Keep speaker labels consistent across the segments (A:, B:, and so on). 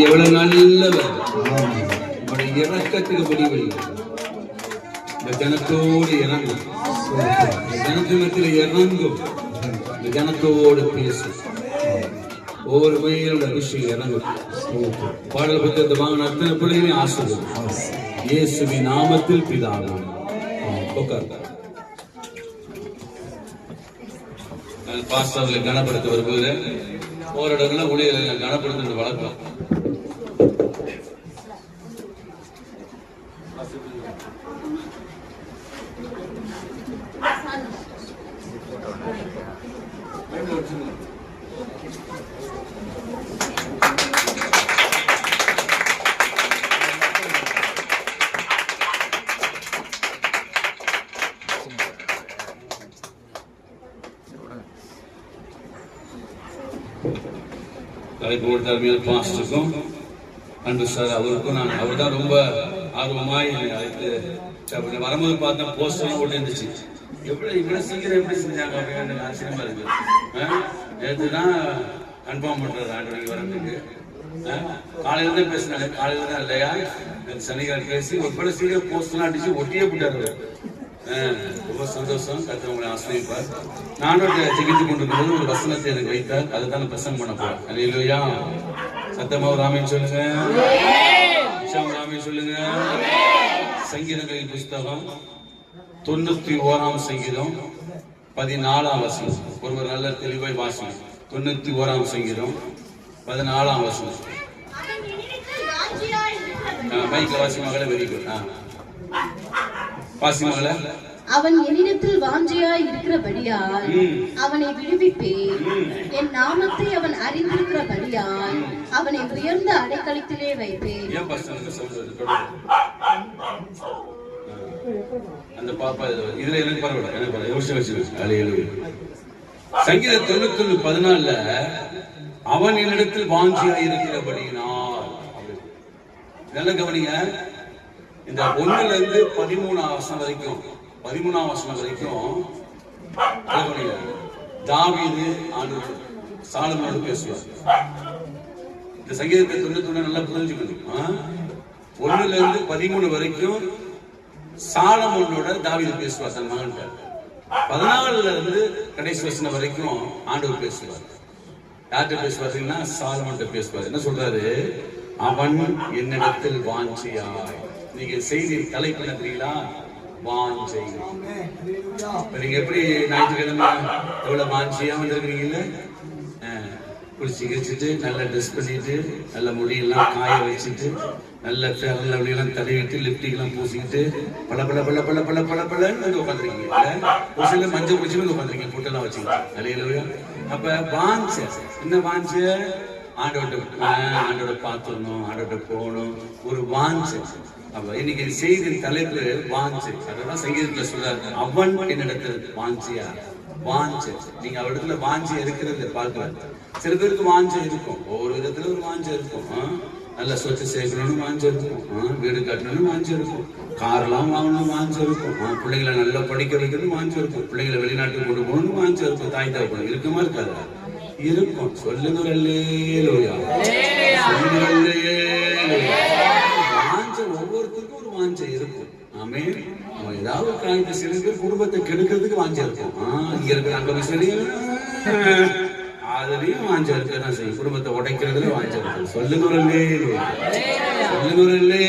A: எவ்வளவு நல்லவர். உங்களுடைய இறக்கத்துக்கு முடிவில்லை. இந்த ஜனத்தோடு இறங்கும், ஜனத்தினத்தில் இறங்கும், இந்த ஜனத்தோடு பேசும். ஒவ்வொரு மையோட அபிஷேகம் இறங்கும். பாடல் புத்தகத்தை வாங்கின அத்தனை பிள்ளைகளையும் ஆசீர்வதிக்கும் இயேசுவின் நாமத்தில் பிதாவே. பாஸ்டர்ல கனப்படுத்த வரும்போது போராடங்கள ஊழியர்களை கனப்படுத்த வளர்க்கலாம். பாஸ்டருக்கும் அன்பு சார் அவருக்கும் நான் அவர் தான் ரொம்ப ஆர்வமாய் அழைத்து வரும்போது பார்த்தா போஸ்டர்லாம் போட்டு இருந்துச்சு. இவ்வளவு சீக்கிரம் எப்படி செஞ்சாங்க அப்படின்னு ஆச்சரியமா இருக்கு. நேற்று தான் கன்ஃபார்ம் பண்றது ஆண்டு வரதுக்கு. காலையில தான் பேசினாங்க, காலையில தான் இல்லையா சனிக்கிழமை பேசி இவ்வளவு சீக்கிரம் போஸ்டர்லாம் அடிச்சு ஒட்டியே போட்டாரு. ரொம்ப சந்தோஷம். கர்த்தர் உங்களை ஆசீர்வதிப்பார். நானும் ஜெபித்துக் கொண்டிருக்கும்போது ஒரு வசனத்தை எனக்கு வைத்தார். அதை தான் பிரசங்கம் பண்ண போறேன். அல்லேலூயா. சத்தமா ஒரு ஆமென் சொல்லுங்க. ஆமென் சொல்லுங்க. சங்கீதங்களின் புஸ்தகம் 91ஆம் சங்கீதம் 14ஆம் வசனம். ஒருவர் நல்ல தெளிவாய் வாசிங்க. 91ஆம் சங்கீதம் 14ஆம் வசனம். மைக்ல வாசி மகளே. Very good.
B: அவன் என்னிடத்தில் வாஞ்சையாய் இருக்கிறபடியால் அவனை விடுவிப்பேன். என் நாமத்தை அவன் அறிந்திருக்கிறபடியால் அவனை உயர்ந்த அடைக்கலத்திலே வைப்பேன்.
A: அந்த பாப்பா இதுல எனக்கு பரவாயில்ல. சங்கீதம் 91:14 அவன் என்னிடத்தில் வாஞ்சியாய் இருக்கிறபடியினால். நல்ல கவனிங்க. இந்த 1ல இருந்து 13ஆம் வசனம் வரைக்கும் 13ஆம் வசனம் வரைக்கும் தாவீது ஆண்டவர் சாலமோனோடு பேசுவார். இந்த சங்கீதத்தை 91 நல்லா புரிஞ்சுக்கணும். 1ல இருந்து 13 வரைக்கும் சாலமோனோட தாவீது பேசுவார் தன் மகன். 14ல இருந்து கடைசி வசனம் வரைக்கும் ஆண்டவர் பேசுவார். யார்கிட்ட பேசுவாருன்னா சாலமோன்கிட்ட பேசுவார். என்ன சொல்றாரு? அவன் என்னிடத்தில் வாஞ்சியாய். நீங்க செய்தி தலைப்பு என்ன தெரியுங்களா? வாஞ்சை. நீங்க எப்படி ஞாயிற்றுக்கிழமை எவ்வளவு வாஞ்சியா வந்திருக்கிறீங்கல்ல? குளிச்சு கிழிச்சிட்டு நல்லா ட்ரெஸ் பண்ணிட்டு நல்ல முடியெல்லாம் காய வச்சுட்டு நல்ல ஃபேர்ல அப்படியெல்லாம் தடவிட்டு லிப்டிக்லாம் பூசிக்கிட்டு பல பல பல பல பல பல பலன்னு வந்து உட்காந்துருக்கீங்க. ஒரு சில மஞ்சள் குளிச்சு வந்து உட்காந்துருக்கீங்க. புட்டெல்லாம் வச்சுக்கிட்டு அலையில. அப்ப வாஞ்ச என்ன வாஞ்ச? ஆண்டோட பார்த்துடணும், ஆண்டோட போகணும், ஒரு வாஞ்ச. அப்ப இன்னைக்கு செய்தி தலைப்பு வாஞ்சை. அதெல்லாம் சங்கீதத்துல சொல்றாரு. அவன் என்னிடத்தில் வாஞ்சியா வாஞ்சை. நீங்க அவரிடத்துல வாஞ்சி இருக்கிறத பார்க்கலாம். சில பேருக்கு வாஞ்சை இருக்கும், ஒவ்வொரு விதத்துல ஒரு வாஞ்சை இருக்கும். நல்ல சொத்து சேர்க்கணும்னு வாஞ்சை இருக்கும், வீடு கட்டணும்னு வாஞ்சை இருக்கும், கார்லாம் வாங்கணும்னு வாஞ்சை இருக்கும், பிள்ளைங்களை நல்லா படிக்க வைக்கணும்னு வாஞ்சை இருக்கும், பிள்ளைங்களை வெளிநாட்டுக்கு கொண்டு போகணும்னு வாஞ்சை இருக்கும். தாய் தகப்பனும் இருக்குமா இருக்காதா? இருக்கும். சொல்லுங்க அல்லேலூயா. சொல்லுங்க அல்லேலூயா. வாஞ்சை ஒவ்வொருத்தருக்கும் ஒரு வாஞ்சை இருக்கும். ஆமென். அவன் ஏதாவது காரியத்தை சில பேர் குடும்பத்தை கெடுக்கிறதுக்கு வாஞ்சை இருக்கும். இங்க இருக்கிற அங்க விஷயம் அதுலயும் வாஞ்சை இருக்கதான் செய்யும். குடும்பத்தை உடைக்கிறதுல வாஞ்சை இருக்கு. சொல்லுகிறல்லே சொல்லுகிறல்லே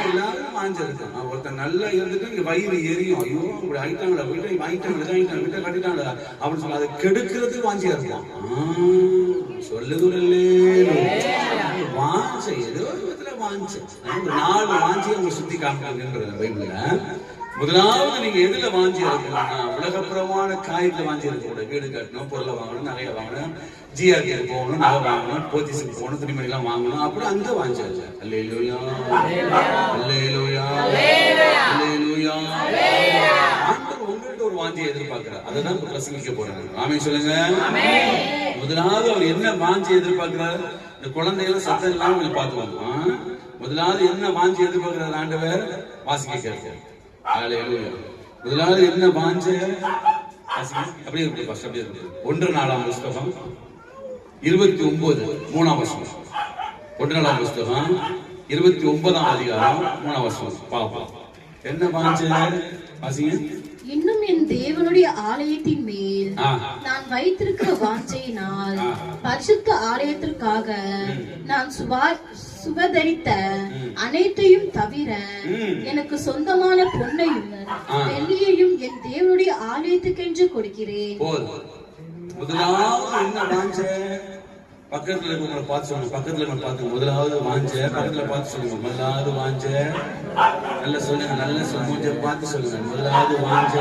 A: எல்லாரும் வாஞ்சை இருக்கும். ஒருத்தர் நல்லா இருந்துட்டு இங்க வயிறு எரியும். ஐயோ இப்படி ஆயிட்டாங்களா, வீட்டை வாங்கிட்டாங்க, வீட்டை கட்டிட்டாங்களா அப்படின்னு சொல்லி அதை கெடுக்கிறதுக்கு வாஞ்சியா இருக்கும். சொல்லுகிறல்லே வாஞ்சை. ஏதோ ஒரு விதத்துல வாஞ்சை. 4 வாஞ்சியை அவங்க சுத்தி காமிக்காங்கன்ற பைபிள்ல. முதலாவது நீங்க எதுல வாஞ்சி இருக்கணும்னா உலகப்புறமான காரியத்துல வாஞ்சி இருக்க. வீடு கட்டணும், பொருளை வாங்கணும், நகையை வாங்கணும், ஜிஆர்டி போகணும், நகை வாங்கணும், போத்தீஸுக்கு போகணும், துணிமணி எல்லாம் வாங்கணும். அப்படி அந்த வாஞ்சி இல்ல. அல்லேலூயா அல்லேலூயா அல்லேலூயா. ஆண்டவர் உங்கள்கிட்ட ஒரு வாஞ்சியை எதிர்பார்க்கிறார். அதைதான் பிரசங்கிக்க போறாங்க. ஆமென் சொல்லுங்க. முதலாவது அவர் என்ன வாஞ்சி எதிர்பார்க்கிறார்? இந்த குழந்தைகளை சத்தம் எல்லாம் கொஞ்சம் பார்த்துக்கோங்க. முதலாவது என்ன வாஞ்சி எதிர்பார்க்கிறார் ஆண்டவர்? வாசிக்க கேட்கிறார். முதலாவது என்ன வாஞ்ச? அப்படியே இருக்கு. அப்படியே இருக்கு. 1 4 புஸ்தகம் 29 3 வசனம். ஒன்றாம் புஸ்தகம் 29ஆம் அதிகாரம் 3ஆம் வசனம் பாப்போம். என்ன வாஞ்ச வாசிங்க.
B: இன்னும் என் தேவனுடைய ஆலயத்தின் மேல் நான் வைத்திருக்கிற வாஞ்சையினால் பரிசுத்த ஆலயத்திற்காக நான் சுபதரித்த அனைத்தையும் தவிர எனக்கு சொந்தமான பொன்னையும் வெள்ளியையும் என் தேவனுடைய ஆலயத்துக்கென்று கொடுக்கிறேன்.
A: முதலாவது என்ன வாஞ்ச? பக்கத்துல உங்களை பார்த்து சொல்லுங்க. பக்கத்துல பார்த்து முதலாவது வாஞ்ச. பக்கத்துல பார்த்து சொல்லுங்க. முதலாவது வாஞ்ச. நல்ல சொல்லுங்க. நல்ல மூஞ்ச பார்த்து சொல்லுங்க. முதலாவது வாஞ்ச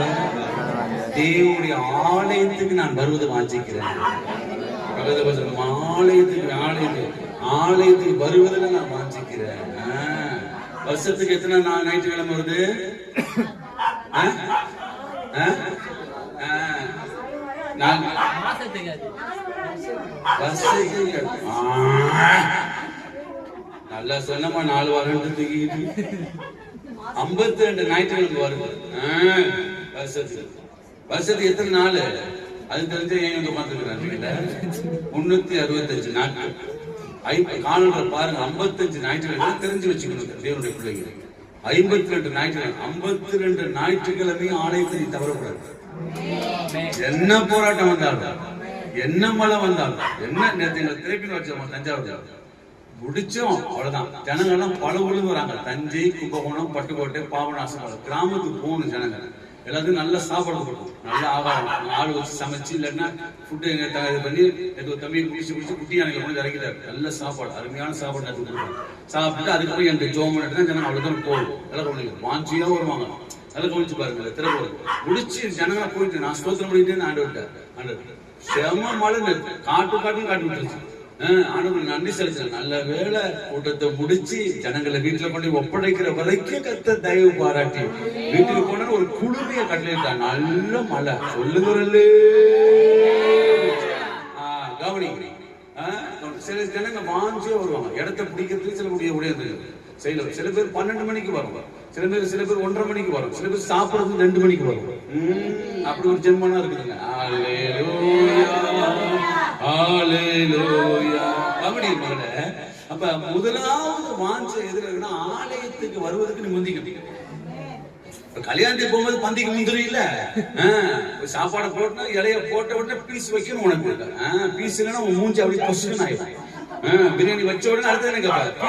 A: தேவனுடைய ஆலயத்துக்கு நான் வருவது வாஞ்சிக்கிறேன். பக்கத்துல சொல்லுங்க. ஆலயத்துக்கு வருவதில் நான் வாஞ்சிக்கிறேன். வருஷத்துக்கு எத்தனை ஞாயிற்றுக்கிழமை வருது? நல்லா சொன்னமா 4 வாரம் தூக்கிட்டு 52 ஞாயிற்றுக்கிழமை வருது வருஷத்துக்கு எத்தனை நாள்? அது தெரிஞ்ச ஏன் பார்த்துக்கிறாங்க 365 நாட்கள் காலங்களை பாருங்க. 55 ஞாயிற்றுக்கிழமை தெரிஞ்சு வச்சுக்கணும் தேவனுடைய பிள்ளைங்க. 52 ஞாயிற்றுக்கிழமை 52 ஞாயிற்றுக்கிழமையும் ஆலயத்தை தவறக்கூடாது. என்ன போராட்டம் வந்தாலும், என்ன மழை வந்தாலும், என்ன நேரத்தை திரைப்பின் வச்சோம் தஞ்சாவூர் முடிச்சோம் அவ்வளவுதான். ஜனங்கள்லாம் பல ஊருக்கு வராங்க. தஞ்சை, கும்பகோணம், பட்டுக்கோட்டை, பாபநாசம் கிராமத்துக்கு போகணும். ஜனங்கள் எல்லாத்துக்கும் நல்ல சாப்பாடு கொடுக்கும். நல்ல ஆகாரம் ஆள் வச்சு சமைச்சு இல்லைன்னா ஃபுட்டு இது பண்ணி தம்பி குடிச்சு குட்டி எனக்கு கொண்டு இறக்கிறாரு. நல்ல சாப்பாடு, அருமையான சாப்பாடு அது கொடுக்கும். சாப்பிட்டு அதுக்கப்புறம் என் ஜோம் பண்ணிட்டு ஜனங்க அவ்வளவுதான் போகும். எல்லாம் கொண்டு வாஞ்சியா வருவாங்க. அதெல்லாம் கவனிச்சு பாருங்க. திறப்பு முடிச்சு ஜனங்களா போயிட்டு நான் ஸ்தோத்திரம் பண்ணிட்டு ஆண்டு விட்டேன். செம மழை காட்டு விட்டுருச்சு. ஆண்டவருக்கு நன்றி செலுத்தேன். நல்ல வேலை கூட்டத்தை முடிச்சு ஜனங்களை வீட்டுல கொண்டு ஒப்படைக்கிற வரைக்கும் கத்த தயவு பாராட்டி வீட்டுக்கு போனா ஒரு குளுமைய கட்டளையிட்டான். நல்ல மழை சொல்லுங்க. கவனி சில ஜனங்க வாஞ்சியா வருவாங்க. இடத்த பிடிக்கிறதுக்கு சில உடையது செய்யல. சில பேர் 12 மணிக்கு வரும். சில பேர் 1:30 மணிக்கு வரும். சில பேர் சாப்பிடுறது 2 மணிக்கு வரும். அப்படி ஒரு ஜென்மனா இருக்குதுங்க. அப்ப முதலாவது வாஞ்ச எதுனா ஆலயத்துக்கு வருவதற்கு நீ முந்திக்க. கல்யாணத்துக்கு போகும்போது பந்திக்கு முந்திரி இல்ல. சாப்பாடு போட்டா இலைய போட்ட உடனே பீஸ் வைக்கணும். உனக்கு பீஸ் இல்லைன்னா உன் மூஞ்சி அப்படி பொசுன்னு ஆயிடும். பிரியாணி வச்ச உடனே அடுத்த என்ன கேப்பா?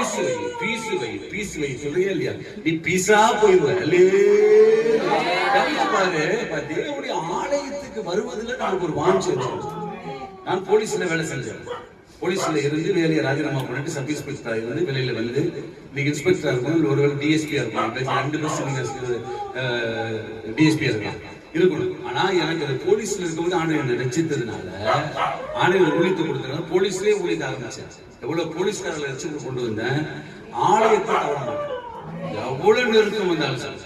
A: பீஸ் வை சொல்றியா இல்லையா? நீ பீஸா போயிடுவ. பாரு, தேவனுடைய ஆலயத்துக்கு வருவதில் நமக்கு ஒரு வாஞ்சி வச்சு. நான் போலீஸ்ல வேலை செஞ்சேன். போலீஸ்ல இருந்து வேலையை ராஜினாமா பண்ணிட்டு சப் இன்ஸ்பெக்டரா இருந்து வெளியில வந்து நீங்க இன்ஸ்பெக்டரா இருக்கணும், ஒருவேளை டிஎஸ்பியா இருக்கணும். 2 பஸ் டிஎஸ்பியா இருக்கணும். ஆனா எனக்கு போலீஸ்ல இருக்கும்போது ஆணையர் ரசித்ததுனால ஆணையர் ஊழித்து கொடுத்ததுனால போலீஸ்லயே ஊழித்து ஆரம்பிச்சேன். எவ்வளவு போலீஸ்காரர்களை ரசித்து கொண்டு வந்தேன். ஆலயத்தை தவற மாட்டேன். எவ்வளவு நெருக்கம் வந்தாலும் சார்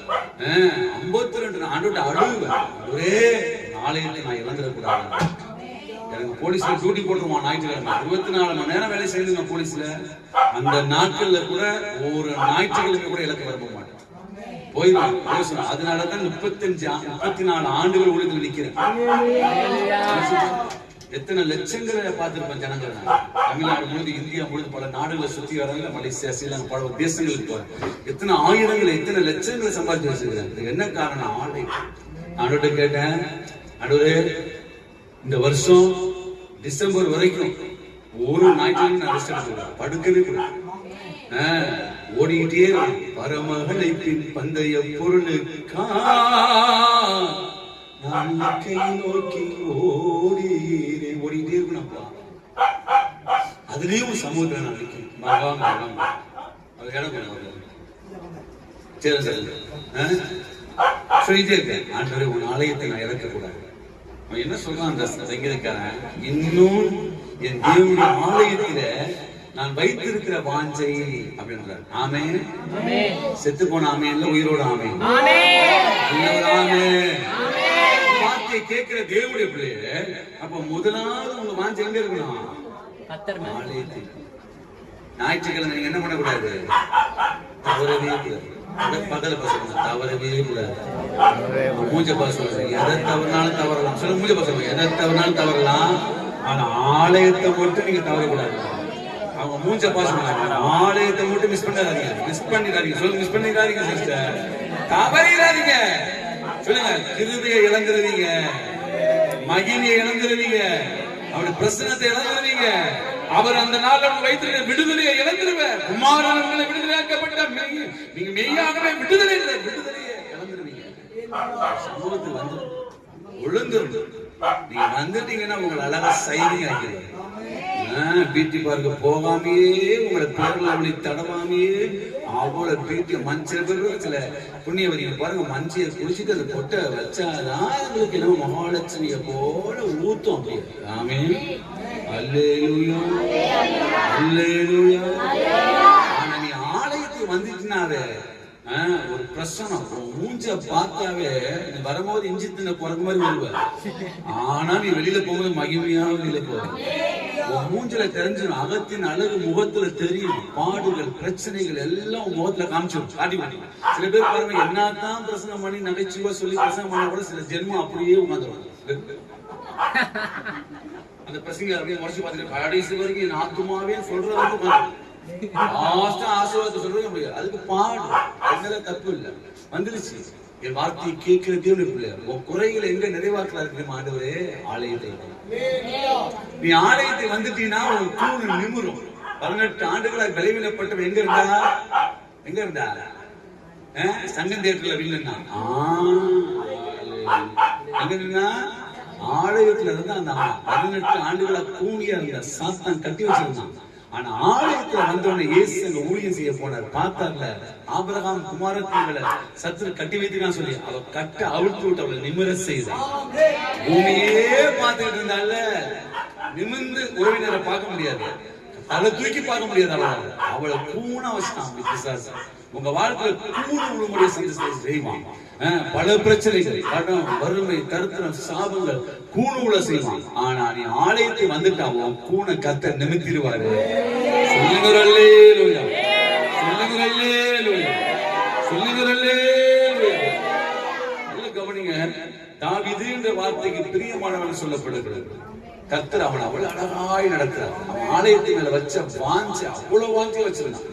A: 52 ஆண்டோட அழுவேன். ஒரே ஆலயத்தை நான் இழந்துடக்கூடாது. எனக்கு போலீஸ்ல டியூட்டி போட்டுருவான். ஞாயிற்றுக்கிழமை 24 மணி நேரம் வேலை செய்யுங்க போலீஸ்ல. அந்த நாட்கள்ல கூட ஒரு ஞாயிற்றுக்கிழமை கூட இலக்கு விரும்ப மாட்டேன். போயிடுவாங்க. அதனாலதான் 34 ஆண்டுகள் ஊழியத்தில் நிக்கிறேன். எத்தனை லட்சங்களை பார்த்திருப்பேன் ஜனங்கள். தமிழ்நாடு முழுது, இந்தியா முழுது, பல நாடுகளை சுத்தி வராங்க. மலேசியா, ஸ்ரீலங்கா, பல தேசங்களுக்கு போறேன். எத்தனை ஆயிரங்களை, எத்தனை லட்சங்களை சம்பாதிச்சு வச்சிருக்கிறேன். என்ன காரணம்? ஆலயம். ஆண்டவர்கிட்ட கேட்டேன், ஆண்டவரே இந்த வருஷம் டிசம்பர் வரைக்கும் ஒரு ஞாயிற்றுக்கிழமை நான் ரெஸ்ட் எடுத்துக்கிறேன். படுக்கவே கூடாது. ஓடிக்கிட்டே பரமகளைப்பின் பந்தய பொருளுக்கா நான் கை நோக்கி ஓடிக்கிட்டே இருக்கணும்ப்பா. அதுலயும் சமூகத்தில் நான் நிற்கிறேன். அது இடம் சரி சொல்லிட்டே இருக்கேன். ஆண்டவரே உன் ஆலயத்தை நான் இறக்கக்கூடாது. என்ன சொல்றான் அந்த சங்கீதக்காரன்? இன்னும் என் தேவனுடைய ஆலயத்தில நான் வைத்திருக்கிற வாஞ்சை அப்படின்றார். ஆமே. செத்து போன ஆமே இல்ல, உயிரோட ஆமே. வார்த்தையை கேட்கிற தேவனுடைய பிள்ளைய. அப்ப முதலாவது உங்க வாஞ்சை எங்க இருக்கணும்? ஆலயத்தில். ஞாயிற்றுக்கிழமை நீங்க என்ன பண்ணக்கூடாது? தவறவே கூடாது. பகல பசங்க தவறவே கூடாது. மூஞ்ச பாசம் எதை தவறினாலும் தவறலாம். சொல்ல மூஞ்ச பாசம் எதை தவறினாலும் தவறலாம். ஆனா ஆலயத்தை மட்டும் நீங்க தவறக்கூடாது. அவங்க மூஞ்ச பாசுறாங்க. ஆலயத்தை மட்டும் மிஸ் பண்ணாதீங்க. மிஸ் பண்ணிடாதீங்க. சொல்லுங்க, மிஸ் பண்ணிடாதீங்க சிஸ்டர். தவறிடாதீங்க. சொல்லுங்க, கிருபையை இழந்துருவீங்க, மகிமையை இழந்துருவீங்க, அவருடைய பிரசன்னத்தை இழந்துருவீங்க. அவர் அந்த நாள் வைத்திருக்க விடுதலையை இழந்துருவேன். குமாரனை விடுதலையாக்கப்பட்ட நீங்க மெய்யாகவே விடுதலையை இழந்துருவீங்க. சமூகத்துக்கு வந்து ஒழுங்கு நீங்க வந்துட்டீங்கன்னா உங்களை அழகா சைனிங் ஆக்கிறீங்க. பியூட்டி பார்க்க போகாமையே உங்களை பேர்ல அப்படி தடவாமையே அவ்வளவு பியூட்டி மஞ்சள் பேர் சில புண்ணியவதிகள் பாருங்க, மஞ்சையை குடிச்சிட்டு அதை பொட்டை வச்சாதான் உங்களுக்கு என்ன மகாலட்சுமிய போல ஊத்தம் அப்படி. ஆமே, அல்லேலூயா, அல்லேலூயா. ஆனா நீ ஆலயத்துக்கு வந்துட்டுனாவே ஒரு பிரசனம், மூஞ்ச பார்த்தாவே நீ வரும்போது இஞ்சி தின்ன குறைஞ்ச மாதிரி வருவ. ஆனா நீ வெளியில போகும்போது மகிமையா வெளியில போவ. மூஞ்சில தெரிஞ்சிடும், அகத்தின் அழகு முகத்துல தெரியும். பாடுகள் பிரச்சனைகள் எல்லாம் முகத்துல காமிச்சிடும், காட்டி மாட்டீங்க. சில பேர் பாருங்க, என்னதான் பிரசனம் பண்ணி நகைச்சுவா சொல்லி பிரசனம் பண்ண கூட சில ஜென்மம் அப்படியே உட்காந்துருவாங்க. அந்த பிரசங்க அப்படியே முடிச்சு பார்த்துட்டு கடைசி வரைக்கும் என் ஆத்துமாவே சொல்றது ஆசீர்வாதத்தை சொல்றது முடியாது. அதுக்கு பாடு என்னல தப்பு இல்லை, வந்துருச்சு. என் வார்த்தையை கேட்கிறதே உன் குறைகளை எங்க நிறைவாக்குறாரு ஆண்டவரே? ஆலயத்தை. நீ ஆலயத்தை வந்துட்டீங்கன்னா உன் தூண் நிமிரும். 18 ஆண்டுகளாக விளைவிடப்பட்டவன் எங்க இருந்தா? எங்க இருந்தா? சங்கம் தேட்டர்ல வில்லன்னா எங்க இருந்தா? ஆலயத்துல இருந்தா. அந்த 18 ஆண்டுகளா கூணியா இருந்த சாத்தான் கட்டி வச்சிருந்தான். ஆனா ஆலயத்துல வந்தவன இயேசு அங்க ஊழியம் செய்ய போனார். பார்த்தார்ல, ஆபிரகாம் குமாரத்திகளை சத்துரு கட்டி வைத்துக்கான்னு சொல்லி அவ கட்ட அவிழ்த்து விட்டு அவளை நிமிர செய்தார். பூமியே பார்த்துக்கிட்டு இருந்தால நிமிர்ந்து உறவினரை பார்க்க முடியாது, தலை தூக்கி பார்க்க முடியாது. அவளை கூண வச்சுட்டான். உங்க வாழ்க்கையில கூண உங்களுடைய சந்தோஷத்தை செய்வான். பல பிரச்சனைகள், கடன், வறுமை, தரித்திரம், சாபங்கள் கூணு செய்வான். ஆனா நீ ஆலயத்தை வந்துட்டான், கூணை கத்த நிமித்திடுவாரு. சொல்லுங்க அல்லேலூயா, சொல்லுங்க அல்லேலூயா, சொல்லுங்க அல்லேலூயா. நல்ல கவனிங்க, தாவீது என்ற வார்த்தைக்கு பிரியமானவன் சொல்லப்படுகிறது. கர்த்தர் அவன் அவ்வளவு அழகாய் நடக்கிறார். அவன் ஆலயத்தை மேல வச்ச வாஞ்ச அவ்வளவு வாஞ்சி வச்சிருந்தான்.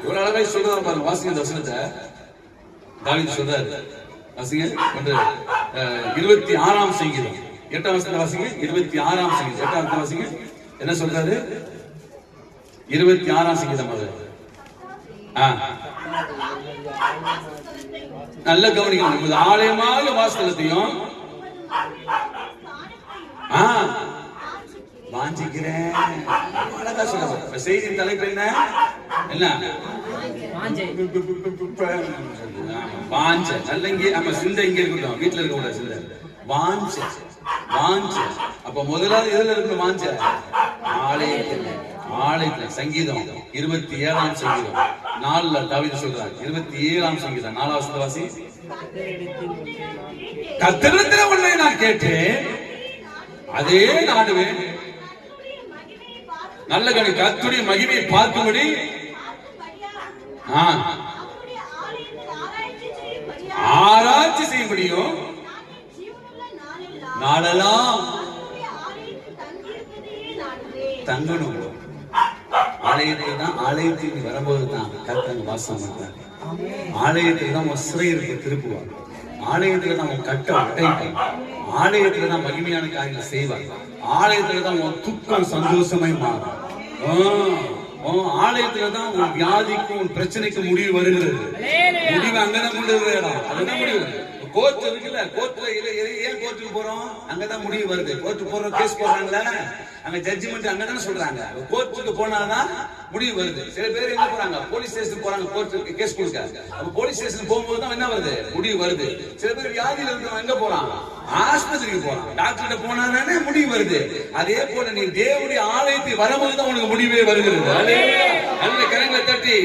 A: இவ்வளவு அழகாய் சொல்றாரு பாருங்க. வாசிங்க இந்த வசனத்தை. தாவீது சொல்றாரு, வாசிங்க 26ஆம் சங்கீதம் 8ஆம் வசனத்தை வாசிங்க. 26ஆம் சங்கீதம் 8ஆம் வசனத்தை வாசிங்க. என்ன சொல்றாரு? 26ஆம் சங்கீதம். அது நல்ல கவனிக்கணும். ஆலயமாக வாசலத்தையும் வாஞ்சிக்கிறேன். அழகா சொல்ல செய்தியின் தலைப்பு என்ன? வாஞ்ச. நல்ல இங்கே நம்ம சிந்தை இங்க இருக்கட்டும், வீட்டுல இருக்க கூடாது சிந்தை. வாஞ்ச, வாஞ்ச. அப்ப முதலாவது எதுல இருக்கணும்? வாஞ்ச ஆலயத்துல. ஆலயத்துல. சங்கீதம் 27ஆம் சங்கீதம் 4ல தாவீது சொல்றார். 27ஆம் சங்கீதம் 4வது வாசி. கர்த்தரிடத்தில் உன்னை நான் கேட்டேன், அதே நாடுவேன். நல்ல கணி. கர்த்தருடைய மகிமையை பார்க்கும்படி ஆராய்ச்சி செய்யும்படியும் நாளெல்லாம் தங்கணும். ஆலயத்தில் தான், ஆலயத்துக்கு வரும்போது தான் கர்த்தர் வாசம் பண்றாங்க. ஆலயத்தில் தான் சிறையிருப்பு திருப்புவாங்க. ஆலயத்துல தான் உன் கட்ட உடைப்பாங்க. ஆலயத்துல தான் மகிமையான காரியங்கள் செய்வாங்க. ஆலயத்துல தான் உன் துக்கம் சந்தோஷமாய் மாறும். ஆலயத்துல தான் உன் வியாதிக்கும் உன் பிரச்சனைக்கு முடிவு வருகிறது. முடிவு அங்கதான் கொண்டு வர இடம். அதுதான் முடிவு. கோர்ட் இருக்குல்ல, கோர்ட்ல ஏன் கோர்ட்டுக்கு போறோம்? அங்கதான் முடிவு வருது. கோர்ட்டு போறோம், கேஸ் போடுறாங்கல்ல, அங்க ஜட்ஜ்மெண்ட் அங்கதானே சொல்றாங்க. கோர்ட்டுக்கு போனாதான் முடிவு வருது. சில பேர் எங்க போறாங்க? போலீஸ் ஸ்டேஷன் போறாங்க கோர்ட்டுக்கு கேஸ் கொடுக்க. அப்ப போலீஸ் ஸ்டேஷன் போகும்போது தான் என்ன வருது? முடிவு வருது. சில பேர் வியாதியில இருக்கிறவங்க எங்க போறாங்க? ஆஸ்பத்திரிக்கு போறாங்க. டாக்டர்கிட்ட போனாதானே முடிவு வருது. அதே போல நீ தேவனுடைய ஆலயத்துக்கு வரும்போது தான் உனக்கு முடிவே வருகிறது. நல்ல கரங்களை தட்டி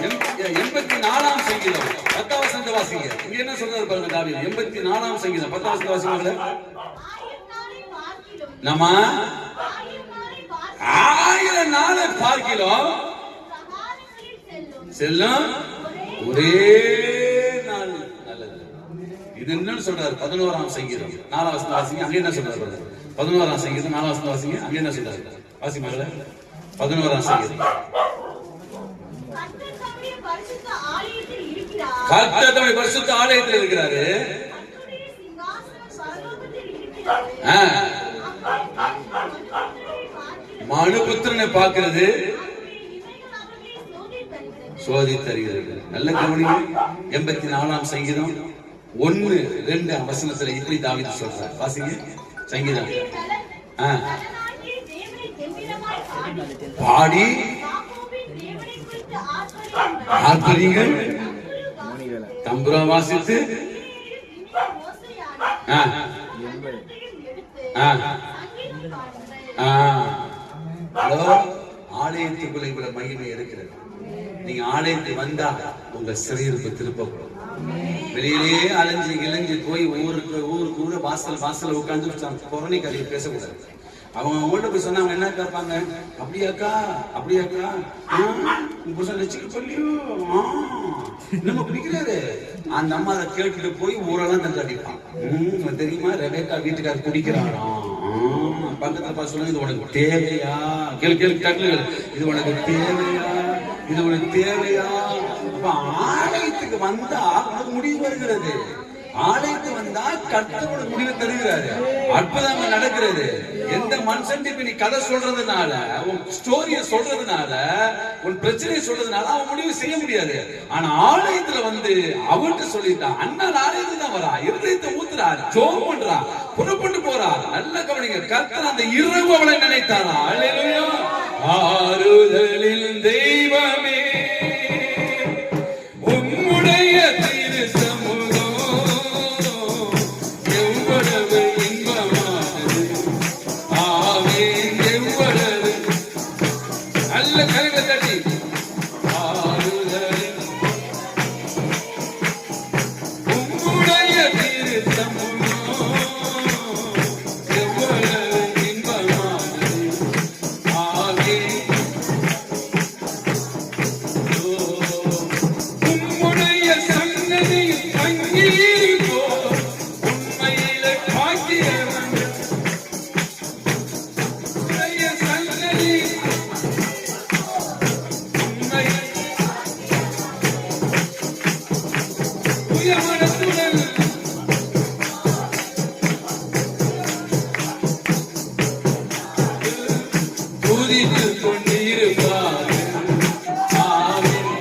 A: 84ஆம் சங்கீதம் 10ஆம் வசனத்தை வாசிங்க. இங்க என்ன சொல்றாரு பாருங்க தாவீது. 84ஆம் சங்கீதம் 10ஆம் வசனத்தை வாசிங்க. நம்ம 1000 நாளை பார்க்கிறோம் செல்லும் ஒரே நாள் நல்லது. இது என்னன்னு சொல்றாரு? 11ஆம் சங்கீதம் 4ஆம் வசனத்தை வாசிங்க. அங்க என்ன சொல்றாரு? 11ஆம் சங்கீதம் 4ஆம் வசனத்தை வாசிங்க. அங்க என்ன சொல்றாரு? வாசி மகளே. 11ஆம் சங்கீதம்.
B: கர்த்தர் தம்முடைய பரிசுத்த ஆலயத்தில் இருக்கிறார்.
A: கர்த்தர் தம்முடைய பரிசுத்த ஆலயத்தில் இருக்கிறாரு.
B: கர்த்தருடைய சிங்காசனம் பரலோகத்தில் இருக்கிறது.
A: மனுபுத்திரனை பார்க்கிறது, சோதித்தருகிறது. நல்ல கவனிங்க. 84ஆம் சங்கீதம் 1-2 வசனத்துல இப்படி தாவீது சொல்றார். வாசிங்க சங்கீதம். பாடி ஆர்ப்பரியுங்கள், தம்புரா வாசித்து ஆலயத்துக்குள்ள இவ்வளவு மகிமை இருக்கிறது. நீங்க ஆலயத்துக்கு வந்தா உங்க சிறையிருப்பு திருப்பப்படும். வெளியிலேயே அலைஞ்சு இளைஞ்சு போய் ஊருக்கு வாசல் உட்கார்ந்து கொரோனை கதையை பேசக்கூடாது. அவங்க அவங்கள்ட்ட போய் சொன்னா அவங்க என்ன கேட்பாங்க? அப்படியாக்கா புருஷன் லட்சிக்கு சொல்லியோ நம்ம பிடிக்கிறாரு. அந்த அம்மா அதை கேட்டுட்டு போய் ஊரெல்லாம் தந்து அடிப்பான். தெரியுமா, ரெபேக்கா வீட்டுக்காரர் குடிக்கிறாராம். பக்கத்துல சொல்லுங்க, இது உனக்கு தேவையா? கேளு, இது உனக்கு தேவையா? அப்ப ஆலயத்துக்கு வந்தா உனக்கு முடிவு வருகிறது. ஆலயத்துக்கு வந்தா கர்த்தரோட முடிவு தருகிறாரு. அற்புதங்கள் நடக்கிறது. எந்த மனுஷன் நீ கதை சொல்றதுனால, உன் ஸ்டோரிய சொல்றதுனால, உன் பிரச்சனையை சொல்றதுனால அவன் முடிவு செய்ய முடியாது. ஆனா ஆலயத்துல வந்து அவன்கிட்ட சொல்லிட்டான். அண்ணன் ஆலயத்துக்கு தான் வரா, இருதயத்தை ஊத்துறா, ஜோம் பண்றா, புறப்பட்டு போறா. நல்ல கவனிங்க. கர்த்தர் அந்த இரவு அவளை நினைத்தாரா? அல்லேலூயா. ஆறுதலில் தெய்வமே உம்முடைய திரு சமூகம் எவ்வளவு இன்பமானது. ஆமென். எவ்வளவு நல்ல கரங்களை தட்டி ஆறுதலில் உம்முடைய திரு சமூகம் எவ்வளவு இன்பமானது. ஆமென். உம்முடைய சன்னதியில் தங்கியிருப்போ உண்மையிலே பாக்கியவன். உம்முடைய சன்னதி உண்மை உயர்மனத்துடன் துதித்துக் கொண்டிருப்பார். ஆமென்.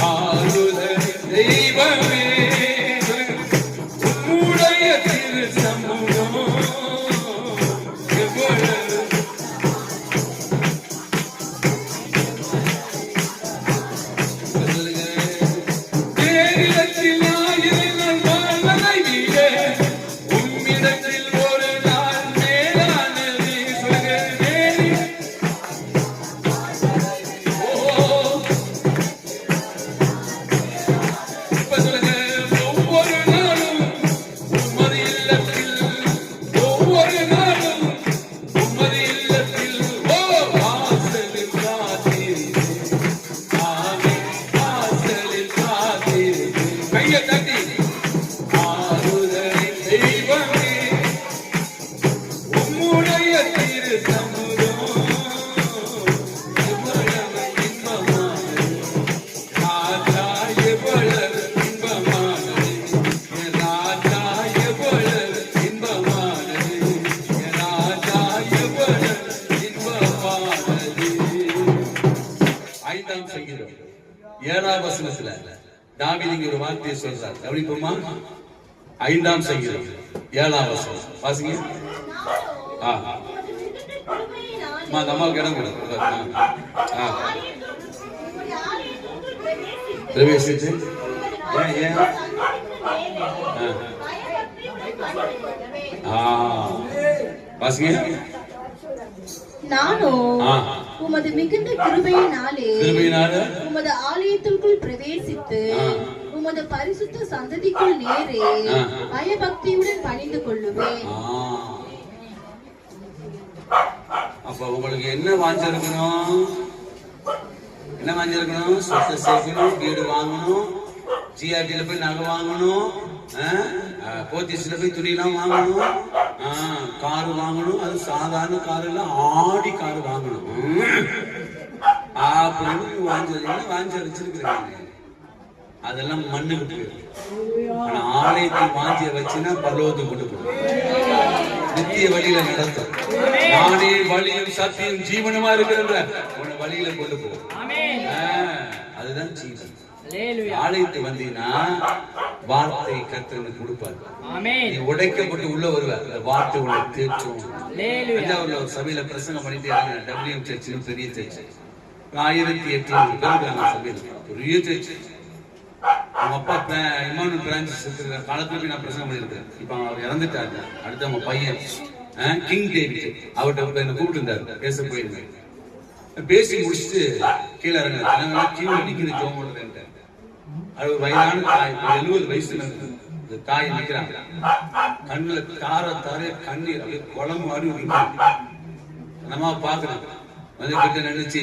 A: ஆறுதலின் தெய்வமே உம்முடைய திரு சமூகம் எவ்வளவு தேரிடத்தில் ஆயிரம் வாழ்வதை விட உம்மிடத்தில் ஒரு நாள் மேலானது. சொல்லுங்க. இப்ப சொல்லுங்க. ஒவ்வொரு நாளும் உம்மது இல்லத்தில், ஒவ்வொரு நாளும் உம்மது இல்லத்தில் வாசலில் காத்திருப்பேன். ஆமென். வாசலில் காத்திருப்பேன். கையை தட்டி ஆறுதலின் தெய்வமே உம்முடைய திரு சமூகம் எவ்வளவு இன்பமானது. ராஜா எவ்வளவு இன்பமானது. என் ராஜா எவ்வளவு இன்பமானது. என் ராஜா எவ்வளவு இன்பமானது. 5ஆம் சங்கீதம் 7ஆம் வசனத்துல தாவீது இங்க ஒரு வார்த்தையை சொல்றார். கவனிப்போமா? 5ஆம் சங்கீதம் 7ஆம் வசனம் வாசிங்க. அந்த அம்மாவுக்கு இடம் கொடு. பிரவேசித்து ஏன் வாசிங்க.
B: நானோ உமது மிகுந்த கிருபையினாலே உமது ஆலயத்திற்குள் பிரவேசித்து உமது பரிசுத்த சந்ததிக்குள் நேரே பயபக்தியுடன் பணிந்து கொள்ளுவேன்.
A: அப்ப உங்களுக்கு என்ன வாஞ்சிருக்கணும்? சொத்தை சேர்க்கணும், வீடு வாங்கணும், ஜிஆர்டில போய் நகை வாங்கணும், போத்தீஸ்ல போய் துணியெல்லாம் வாங்கணும், காரு வாங்கணும், அது சாதாரண காரு இல்ல, ஆடி காரு வாங்கணும் அப்படின்னு வாங்கி வச்சிருக்கிறாங்க. அதெல்லாம் மண்ணுக்கு போயிடும். ஆனா ஆலயத்தை வாஞ்சிய வச்சுன்னா பரலோகத்துக்கு கொண்டு போகும், நித்திய வழியில நடத்தும். நானே வழியும் சத்தியம் ஜீவனமா இருக்கிற உன்னை வழியில கொண்டு போகும். அதுதான் ஜீவன். ஆலயத்தை வந்தீங்கன்னா வார்த்தை கர்த்தருக்கு கொடுப்பாரு. நீ உடைக்கப்பட்டு உள்ள வருவ, வார்த்தை உள்ள தேற்றும். ஒரு சபையில பிரசங்கம் பண்ணிட்டு டபிள்யூஎம் சர்ச், பெரிய சர்ச், 1800 பேர் சபையில, பெரிய சர்ச். அவங்க அப்பா இமானுவல் பிரான்சிஸ் இருக்கிற காலத்துல போய் நான் பிரசங்கம் பண்ணிருக்கேன். இப்ப அவர் இறந்துட்டாரு. அடுத்து அவங்க பையன் கிங் டேவிட், அவர்கிட்ட என்ன கூப்பிட்டு இருந்தாரு, பேச போயிருந்தேன். பேசி முடிச்சுட்டு கீழே இறங்க கீழே நிக்கிறது ஜோம் பண்றேன். அது வயதான தாய், 70 வயசுல இந்த தாய் நிக்கிறாங்க. கண்ணுல தார கண்ணீர் அப்படியே குளம் மாறி நம்ம பாக்குறேன். வந்து கிட்ட நினைச்சு,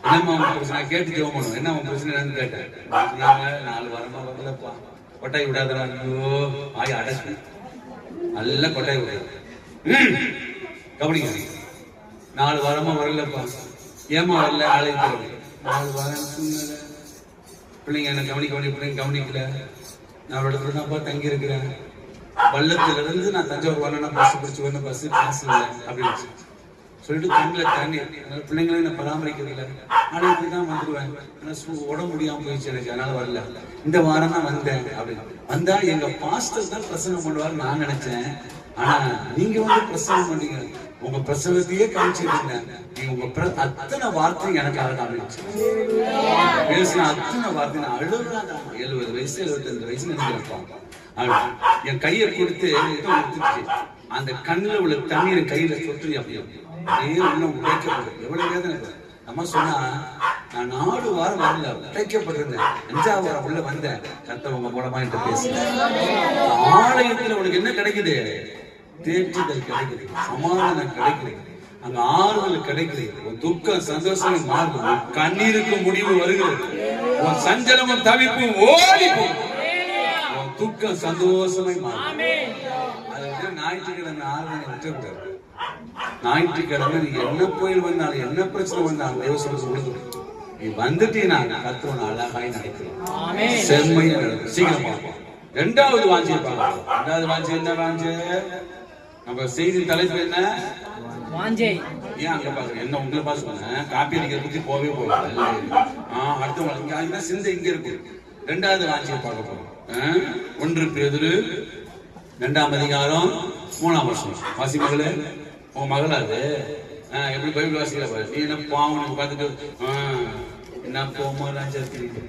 A: என்னம்மா பிரச்சனை கேட்டு ஜோம் பண்ணுவோம், என்ன பிரச்சனைன்னு கேட்டேன். 4 வாரமா வரலப்பா, கொட்டாய் விடாதா, ஐயோ ஆய் அடைச்சு நல்ல கொட்டாய் விடாது. கவனிங்க, 4 வாரமா வரலப்பா, ஏமா வரல, ஆலயத்தில் 4 வாரம் பிள்ளைங்க என்ன பிள்ளைங்க கவனிக்கல. நான் அவரோட தான்ப்பா தங்கி இருக்கிறேன். பள்ளத்துல இருந்து நான் தஞ்சாவூர் வரணும், பஸ் பிடிச்சி வரணும், பஸ் காசு இல்லை அப்படின்னு சொல்லிட்டு கண்ணில் தண்ணி. அதனால பிள்ளைங்களும் என்ன பராமரிக்கிறது இல்லை. ஆலயத்துக்கு தான் வந்துடுவேன். உடம்பு முடியாம போயிடுச்சு எனக்கு, அதனால வரல. இந்த வாரம் தான் வந்தேன் அப்படின்னு வந்தா எங்க பாஸ்டர் தான் பிரசங்கம் பண்ணுவார் நான் நினைச்சேன். ஆனா நீங்க வந்து பிரசங்கம் பண்ணீங்க, உங்க பிரசவத்தையே காமிச்சிருக்கீங்க. நீங்க உங்க அத்தனை வார்த்தை எனக்காக காமிச்சு பேசின அத்தனை வார்த்தை. நான் அழுகுறாதான், 70 வயசு 75 வயசு நினைக்கிறேன். என் கையை கொடுத்து அந்த கண்ணில் உள்ள தண்ணீர் கையில சொட்டு அப்படியே உள்ள உடைக்கப்படும். எவ்வளவு வேதனை நம்ம சொன்னா, நான் 4 வாரம் வரல, உடைக்கப்பட்டிருந்தேன். 5ஆவது வாரம் உள்ள வந்தேன். கர்த்தர் உங்க மூலமா என்கிட்ட பேசுறேன். ஆலயத்துல உனக்கு என்ன கிடைக்குது? தேற்றுதல் கிடைக்குது, சமாதானம் கிடைக்குது, அங்க ஆறுதல் கிடைக்குது, உன் துக்கம் சந்தோஷம் மாறுது, கண்ணீருக்கு முடிவு வருகிறது, உன் சஞ்சலமும் தவிப்பும் ஓடி போகும், உன் துக்கம் சந்தோஷமாய் மாறும். அது ஞாயிற்றுக்கிழமை ஆறுதலை விட்டுவிட்டாரு. ஞாயிற்றுக்கிழமை நீ என்ன புயல் வந்தாலும் என்ன பிரச்சனை வந்தாலும் தேவசனத்துக்கு கொடுக்கணும். நீ வந்துட்டீங்கன்னா கர்த்தர் அழகாய் நடக்கிறோம், செம்மையா நடக்கும். சீக்கிரம் பார்ப்போம். 2வது வாஞ்சியை பார்க்கலாம். 2வது வாஞ்சி என்ன வாஞ்சு? நம்ம செய்தி தலைப்பு என்ன? வாஞ்சை. ஏன் அங்க பாக்குறேன், என்ன உங்களை பார்த்து சொன்னேன், காப்பி அடிக்கிற பத்தி போவே போகாது. அடுத்தவங்க சிந்தை இங்க இருக்கு. 2வது வாஞ்சியை பார்க்க போறோம். 1 பேதுரு 2ஆம் அதிகாரம் 3ஆம் வசனம். வாசி மகளே, உங்க மகளாது எப்படி பைபிள் வாசிக்கல பாரு. நீ என்ன பாவம் பார்த்துட்டு என்ன போமா ராஜா தெரியுது.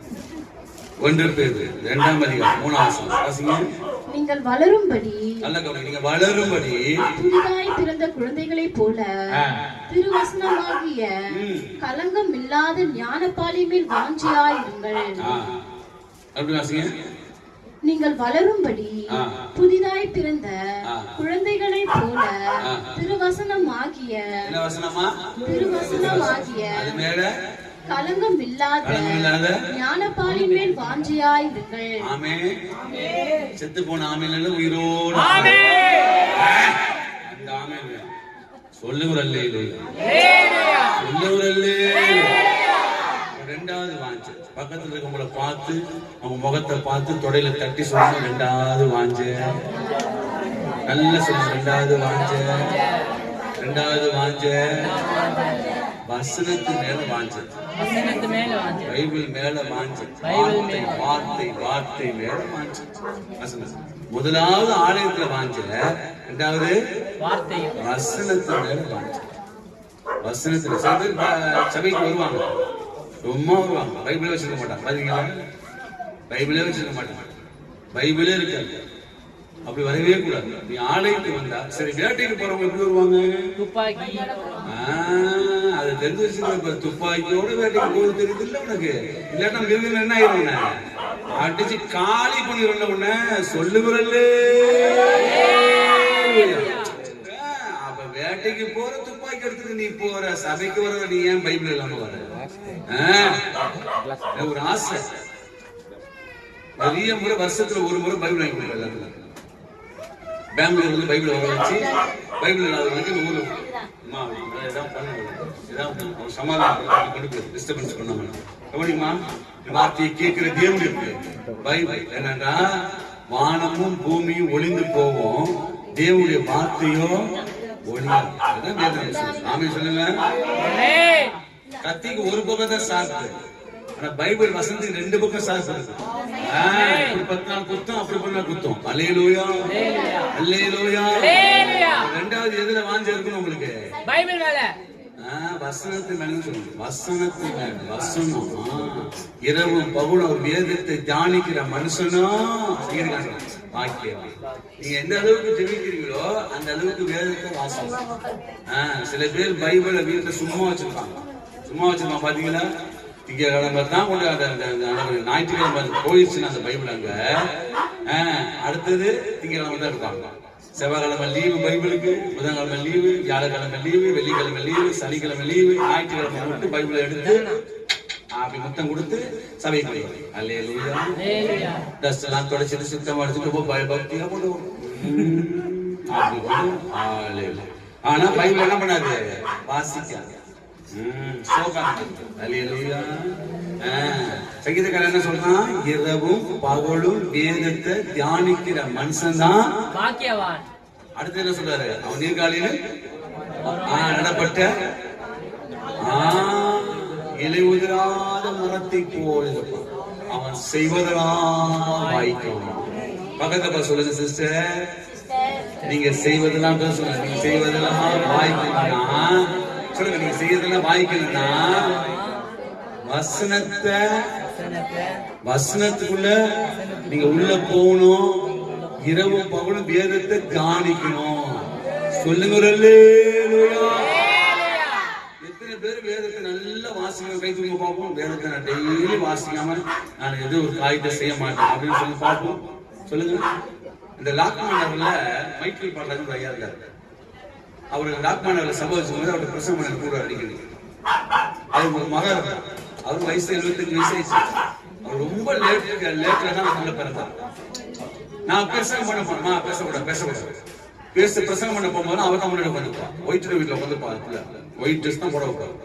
A: 1 பேதுரு 2ஆம் அதிகாரம் 3ஆம் வசனம் வாசிங்க.
B: நீங்கள் வளரும்படி,
A: நல்ல கவனி, நீங்க வளரும்படி
B: புதிதாய் பிறந்த குழந்தைகளைப் போல திருவசனமாகிய கலங்கம் இல்லாத ஞானப்பாலை மேல் வாஞ்சியாயிருங்கள்.
A: அப்படி வாசிங்க.
B: நீங்கள் வளரும்படி புதிதாய் பிறந்த குழந்தைகளைப் போல திருவசனமாகிய அது மேல கலங்கம் இல்லாத ஞானப்பாலின் மேல் வாஞ்சியாயிருங்கள்.
A: ஆமென். செத்து போன ஆமென் உயிரோடு அந்த ஆமென் சொல்லுகிறல்லே சொல்லுகிறல்லே. 2வது வாஞ்சு, பக்கத்துல இருக்கவங்கள பார்த்து அவங்க முகத்தை பார்த்து தொடையில தட்டி சொல்லணும். 2வது வாஞ்சு நல்ல சொல்லு. 2வது வாஞ்சு 2வது வாஞ்சு வசனத்து மேல வாஞ்சு, பைபிள் மேல வாஞ்சு, வார்த்தை வார்த்தை வார்த்தை மேல வாஞ்சு. முதலாவது ஆலயத்துல வாஞ்ச, 2வது வசனத்து மேல வாஞ்சு. வசனத்துல சபைக்கு வருவாங்க, சும்மா வருவாங்க, பைபிளே வச்சிருக்க மாட்டாங்க. பாத்தீங்களா, பைபிளே வச்சிருக்க மாட்டாங்க, பைபிளே இருக்காது. அப்படி வரவே கூடாது. நீ ஆலயத்துக்கு வந்தா சரி. வேட்டைக்கு போறவங்க எப்படி வருவாங்க? துப்பாக்கி. அது தெரிஞ்சு வச்சுக்க. துப்பாக்கியோட வேட்டைக்கு போகுது தெரியுது இல்ல உனக்கு? இல்லாட்டா மிருகம் என்ன ஆயிரும், அடிச்சு காலி பண்ணிடும்ல உன்ன. சொல்லுகிறல்ல. அப்ப வேட்டைக்கு போற துப்பாக்கி எடுத்துட்டு நீ போற, சபைக்கு வர நீ ஏன் பைபிள் இல்லாம வர? ஒரு ஆசை. நிறைய முறை வருஷத்துல ஒரு முறை பைபிள் வாங்கி கொடுப்பேன். பெங்களூர்ல இருந்து பைபிள் வர வச்சு பைபிள் இல்லாதவங்களுக்கு இந்த ஊர்ல ஏதாவது பண்ணுங்க, ஏதாவது சமாதானம் கொண்டு போய் டிஸ்டர்பன்ஸ் பண்ணாம கவனிமா. வார்த்தையை கேட்கிற தேவனுடைய பைபிள் என்னன்னா வானமும் பூமியும் ஒளிந்து போவோம், தேவனுடைய வார்த்தையோ ஒளியாது. ஆமே சொல்லுங்க. கத்திக்கு ஒரு பக்கம் தான் சாப்பிட்டு, ஆனா பைபிள் வசனத்துக்கு 2 பக்கம் சாப்பிடுறது. இப்படி 10 நாள் குத்தம், அப்படி பண்ணா குத்தம். அல்லேலூயா அல்லேலூயா. ரெண்டாவது எதுல வாஞ்ச இருக்கணும் உங்களுக்கு? பைபிள் மேல. வசனத்து மேல சொல்லுங்க. வசனத்து மேல. வசனம் இரவும் பகலும் ஒரு வேதத்தை தியானிக்கிற மனுஷனா வாக்கியம். நீங்க எந்த அளவுக்கு ஜெபிக்கிறீங்களோ அந்த அளவுக்கு வேதத்தை வாசிங்க. சில பேர் பைபிளை வீட்டுல சும்மா வச்சிருப்பாங்க. பாத்தீங்களா? திங்கக்கிழமை தான் கொண்டு ஞாயிற்றுக்கிழமை போயிடுச்சுன்னா அந்த பைபிள் அங்க அடுத்தது திங்கக்கிழமை தான் இருப்பாங்க. செவ்வாய்க்கிழமை லீவு பைபிளுக்கு, புதன்கிழமை லீவு, வியாழக்கிழமை லீவு, வெள்ளிக்கிழமை லீவு, சனிக்கிழமை லீவு, ஞாயிற்றுக்கிழமை மட்டும் பைபிளை எடுத்து அப்படி முத்தம் கொடுத்து சபைக்கு போய் அல்லேலூயா டஸ்ட் எல்லாம் தொடச்சிட்டு சுத்தமா எடுத்துட்டு பயபக்தியா போட்டு அப்படி கொண்டு. ஆனா பைபிள் என்ன பண்ணாது? வாசிக்காது. சங்கீதக்காரன் என்ன சொல்றான்? இரவும் பகலும் வேதத்தை தியானிக்கிற மனுஷன் தான் பாக்கியவான். அடுத்து என்ன சொல்றாரு? அவன் நீர்காலியில் நடப்பட்ட இலை உதிராத மரத்தை போல இருப்பான், அவன் செய்வதெல்லாம் வாய்க்கும். பக்கத்துல சொல்லுங்க சிஸ்டர், நீங்க செய்வதெல்லாம் சொல்லுங்க. நீங்க செய்வதெல்லாம் வாய்க்கும்னா சொல்லுங்க. நீங்க செய்யறதெல்லாம் வாய்க்கணும்னா வசனத்துக்குள்ள நீங்க உள்ள போகணும். இரவும் பகலும் வேதத்தை தியானிக்கணும். சொல்லுங்க. எத்தனை பேர் வேதத்தை நல்லா வாசிக்க கை தூங்க பார்ப்போம். வேதத்தை நான் டெய்லி வாசிக்காம நான் எது ஒரு காரியத்தை செய்ய மாட்டேன் அப்படின்னு சொல்லி பார்ப்போம். சொல்லுங்க. இந்த லாக்டவுன்ல மைக்கேல் பாடுறது ஐயா இருக்காரு. அவருக்கு லாக்டவுன்ல சம்பவிச்சும்போது அவருடைய பிரசவம் பண்ண கூட அடிக்கடி. அவருக்கு ஒரு மகன் இருந்தார். அவருக்கு வயசு 75 வயசு ஆயிடுச்சு. அவர் ரொம்ப லேட்ல தான் சொல்ல பிறந்தார். நான் பிரசங்கம் பண்ண போனோமா பேசக்கூடாது பிரசங்கம் பண்ண போகும்போது அவர் தான் முன்னாடி உட்காந்துப்பான். ஒயிட் வீட்டுல உட்காந்துப்பான். ஒயிட் ட்ரெஸ் தான் போட கூடாது.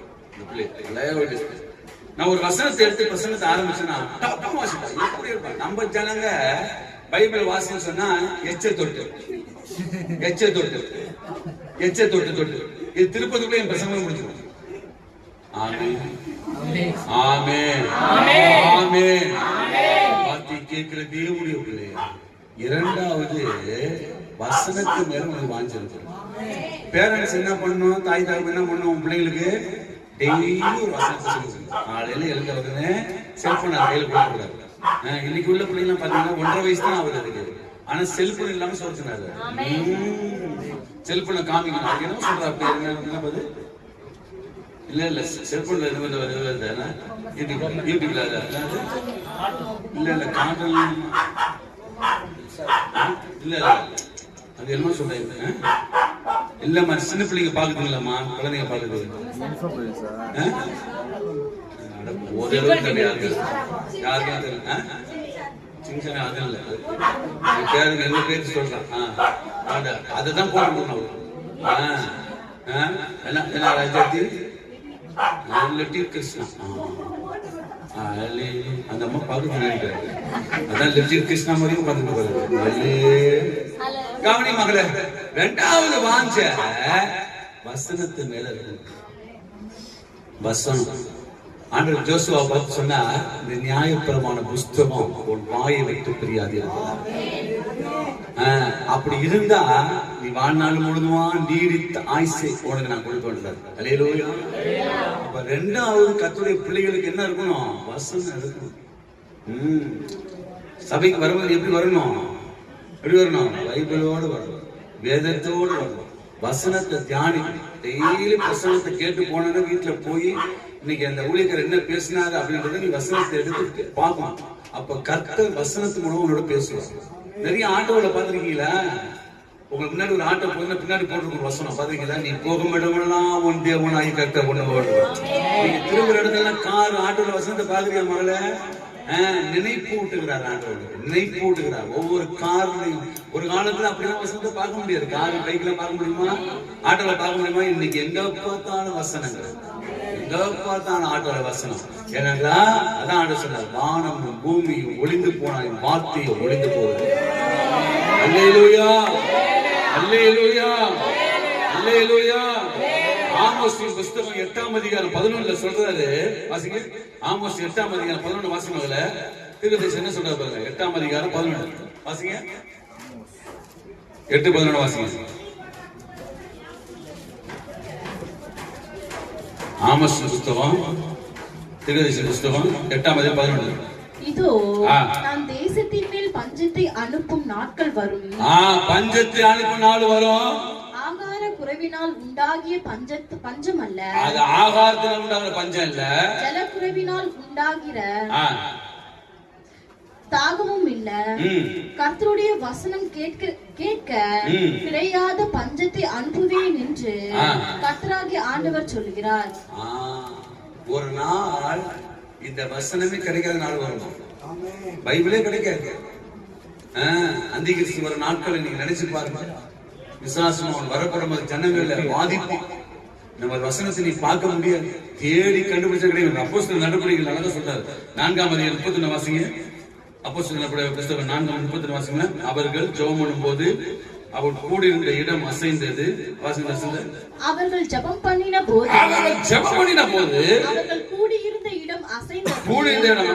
A: நான் ஒரு வசனத்தை எடுத்து பிரசங்கத்தை ஆரம்பிச்சேன்னா வாசிப்பேன். எப்படி இருப்பான்? நம்ம ஜனங்க பைபிள் வாசின்னு சொன்னா எச்ச தொட்டு இது திருப்பதிக்குள்ள என் பிரசங்கம் முடிச்சிடும். வார்த்தை கேட்கிற தேவனுடைய பிள்ளையா. இரண்டாவது வசனத்து மேல உங்களுக்கு வாஞ்சிருக்கு. பேரண்ட்ஸ் என்ன பண்ணணும்? தாய் தாய்ப்பு என்ன பண்ணுவோம்? பிள்ளைங்களுக்கு டெய்லி ஒரு வசனத்தை சொல்லுங்க. காலையில எழுந்த உடனே செல்போன் கையில போடக்கூடாது. இன்னைக்கு உள்ள பிள்ளைங்க பாத்தீங்கன்னா 1.5 வயசு தான் ஆகுது அதுக்கு. ஆனா செல்போன் இல்லாம சொல்றாரு. செல்போனை காமிக்கணும். அது என்ன சொல்ற? அப்படி என்ன இல்ல செல்போன்ல யூடியூப்ல இல்ல காதல் இல்ல அது என்ன சொல்றீங்க? இல்லம்மா சின்ன பிள்ளைங்க பாக்குதுங்களாம்மா, குழந்தைங்க பாக்குது. யாருக்கும் தெரியல. அது இல்ல பேருக்கு எங்க பேர் சொல்றான். அதுதான் போடணும். கிருஷ்ணா அந்த அம்மா பாக்குது. அதான் லெப்டினன்ட் கிருஷ்ணா மாதிரியும் பாத்துட்டு கவனி மகளே. ரெண்டாவது வாஞ்ச வசனத்து மேல இருக்கு. வசனம் ஆண்டவர் ஜோசுவா பார்த்து சொன்னா, இந்த நியாயப்பிரமாண புஸ்தகம் உன் வாயை விட்டு பிரியாது. அப்படி இருந்தா நீ வாழ்நாள் முழுதுமா நீடித்த ஆயுசை உனக்கு நான் கொடுப்பேன். அல்லேலூயா. அப்ப ரெண்டாவது கர்த்தருடைய பிள்ளைகளுக்கு என்ன இருக்கணும்? வசனம் இருக்கணும். சபைக்கு வரும்போது எப்படி வரணும்? பைபிளோடு வரணும், வேதத்தோடு வரணும், வசனத்தை தியானிக்கணும். டெய்லி வசனத்தை கேட்டு போனா வீட்டுல போய் இன்னைக்கு அந்த ஊழியர் என்ன பேசினாரு அப்படின்றத நீ வசனத்தை எடுத்து பார்க்கணும். அப்ப கர்த்தர் வசனத்து மூலம் உன்னோட பேசுவாங்க. நிறைய ஆட்டோல பாத்திருக்கீங்களா? உங்களுக்கு முன்னாடி ஒரு ஆட்டோ போய் பின்னாடி போட்டு வசனம் பாத்திருக்கீங்களா? நீ போகும் இடமெல்லாம் உன் தேவனாய் கர்த்தர் ஒண்ணு ஓடுவோம். நீங்க திரும்புற இடத்துல கார் ஆட்டோல வசனத்தை பாக்குறியா மகளே? நினைப்பு ஊட்டுகிறார் ஆண்டவர், நினைப்பு ஊட்டுகிறார். ஒவ்வொரு கார்லையும் ஒரு காலத்துல அப்படிலாம் வசனத்தை பார்க்க முடியாது. கார் பைக்ல பார்க்க முடியுமா, ஆட்டோல பார்க்க முடியுமா? இன்னைக்கு எங்க பார்த்தாலும் வசனங்கள், எங்க பார்த்தாலும் ஆட்டோல வசனம். ஏனென்றா அதான் ஆண்டவர் சொன்னார், வானமும் பூமியும் ஒளிந்து போனாலும் வார்த்தையை ஒளிந்து போகுது. அல்லேலூயா, அல்லேலூயா, அல்லேலூயா. ஆமோஸின் புத்தகம் 8ஆம் அதிகாரம் 11 சொல்றாரு, வாசிங்க. ஆமோஸ் 8ஆம் அதிகாரம் 11 வாசிங்கல. தீர்க்கதரிசி என்ன சொல்றாரு பாருங்க. 8ஆம் அதிகாரம் 11 வாசிங்க. 8:11 வாசிங்க. ஆமோஸ் புத்தகம், தீர்க்கதரிசி புத்தகம் 8ஆம் அதிகாரம் 11.
B: இதோ நான் தேசத்தின் மேல் பஞ்சத்தை அனுப்பும் நாட்கள் வரும்.
A: பஞ்சத்தை அனுப்பும் நாள் வரும்.
B: ஆகார குறைவினால் உண்டாகிய பஞ்சம் அல்ல,
A: அது ஆகாரத்தினால் உண்டாகிற பஞ்சம் இல்ல,
B: ஜல குறைவினால் உண்டாகிற தாகமும் இல்ல. கர்த்தருடைய வசனம் கேட்க கிடையாத பஞ்சத்தை அனுப்புவேன் என்று கர்த்தராகிய ஆண்டவர் சொல்லுகிறார்.
A: ஒரு நாள் இந்த வசனமே கிடைக்காத நாள் வரும். பைபிளே கிடைக்காது. அந்திகிறிஸ்து வர நாட்கள் நீங்க நினைச்சு பாருங்க. விசுவாசம் வரப்படும் ஜனங்கள்ல பாதிப்பு. நம்ம வசனத்தை நீ பார்க்க முடியாது, தேடி கண்டுபிடிச்ச கிடையாது. அப்போஸ்தலர் நடவடிக்கைகள் நல்லா சொல்றாரு. 4ஆம் அதிகாரம் 31 வாசிங்க. அப்போஸ்தலர் நடவடிக்கைகள் புத்தகம் 4:31 வாசிங்க. அவர்கள் ஜெபம் பண்ணும் போது அவர் கூடியிருந்த இடம் அசைந்தது.
B: அவர்கள் ஜெபம் பண்ணின போது அவர்கள் கூடியிருந்த இடம்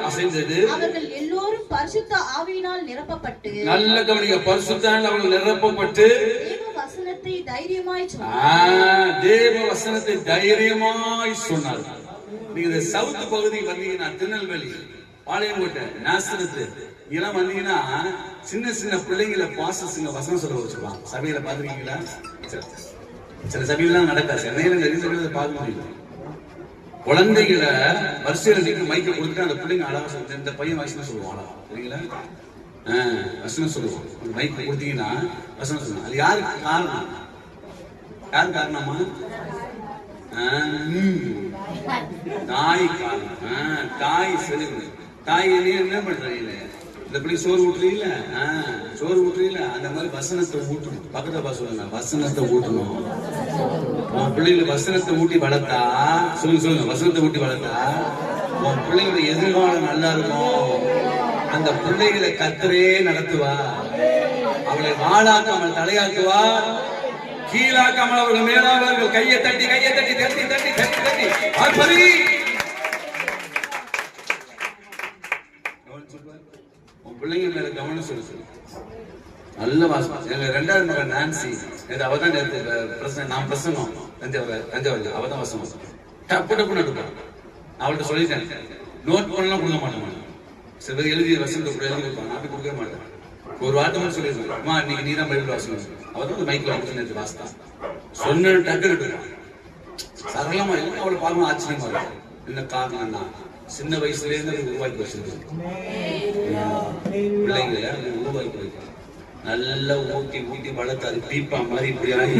B: அசைந்தது. அவர்கள் எல்லோரும் பரிசுத்த ஆவியினால் நிரப்பப்பட்டு,
A: நல்ல கவனிங்க, பரிசுத்த ஆவியினால் நிரப்பப்பட்டு
B: தேவ வசனத்தை தைரியமாய் சொன்னார்.
A: தேவ வசனத்தை தைரியமாய் சொன்னார். நீங்க இந்த சவுத் பகுதி வந்தீங்கன்னா, திருநெல்வேலி, பாளையங்கோட்டை, நாசரத்து இதெல்லாம் வந்தீங்கன்னா சின்ன சின்ன பிள்ளைங்களை பாஸ்டர்ஸ்ங்க வசனம் சொல்ல வச்சுருவாங்க. சபையில பாத்துருக்கீங்களா? சில சபையெல்லாம் நடக்காது. சென்னையில நிறைய சபையில பார்க்க முடியும். குழந்தைகளை வரிசையில நீங்க மைக்க கொடுத்துட்டு அந்த பிள்ளைங்க அழகா சொல்லுங்க. இந்த பையன் வசனம் சொல்லுவாங்க இல்லைங்களா? வசனம் சொல்லுவோம். மைக்க கொடுத்தீங்கன்னா வசனம் சொல்லுவாங்க. அது யாருக்கு காரணம்? யாரு காரணமா? தாய் காரணம். தாய் சொல்லுங்க. தாய் என்ன பண்றீங்க? இந்த பிள்ளை சோறு ஊட்டுறீங்கள, சோறு ஊட்டுறீங்கள, அந்த மாதிரி வசனத்தை ஊட்டணும். பக்கத்துல பார்த்து சொல்லுங்க, வசனத்தை ஊட்டணும். உன் பிள்ளைகளை வசனத்தை ஊட்டி வளர்த்தா, சொல்லுங்க, வசனத்தை ஊட்டி வளர்த்தா உன் பிள்ளைகளோட எதிர்காலம் நல்லா இருக்கும். அந்த பிள்ளைகளை கர்த்தரே நடத்துவா. அவளை வாழாக்காமல் தலையாக்குவா, கீழாக்காமல் அவர்கள் மேலாளர்கள் கையை தட்டி கையை தட்டி தட்டி தட்டி தட்டி தட்டி அப்படி பிள்ளைங்க மேல கவனம் சொல்லு. நல்ல வாசம். எங்க 2வது மகன் நான்சி, அவதான் நேற்று நான் பிரசங்கம் தஞ்சாவூர், அவதான் வசனம் டப்பு டப்பு நடுப்பான். அவள்கிட்ட சொல்லிட்டேன், நோட் பண்ணலாம் கொடுக்க மாட்டேன். சில பேர் எழுதி வசனத்தை கூட எழுதி கொடுப்பாங்க, அப்படி கொடுக்க மாட்டேன். ஒரு வார்த்தை மட்டும் சொல்லிடுவேன், அம்மா இன்னைக்கு நீ தான் பைபிள் வாசனம். அவதான் மைக்கில் வாங்க நேற்று வாசித்தான். சொன்ன டக்கு நடுப்பான். சரளமா இல்லை, அவளை பார்க்கணும் ஆச்சரியமா இருக்கும். என்ன காரணம்னா சின்ன வயசுல இருந்து உருவாக்கி வச்சிருக்கேன். பிள்ளைங்க உருவாக்கி வைக்க நல்லா ஊட்டி ஊட்டி வளர்த்து அது பீப்பா மாதிரி இப்படி ஆகி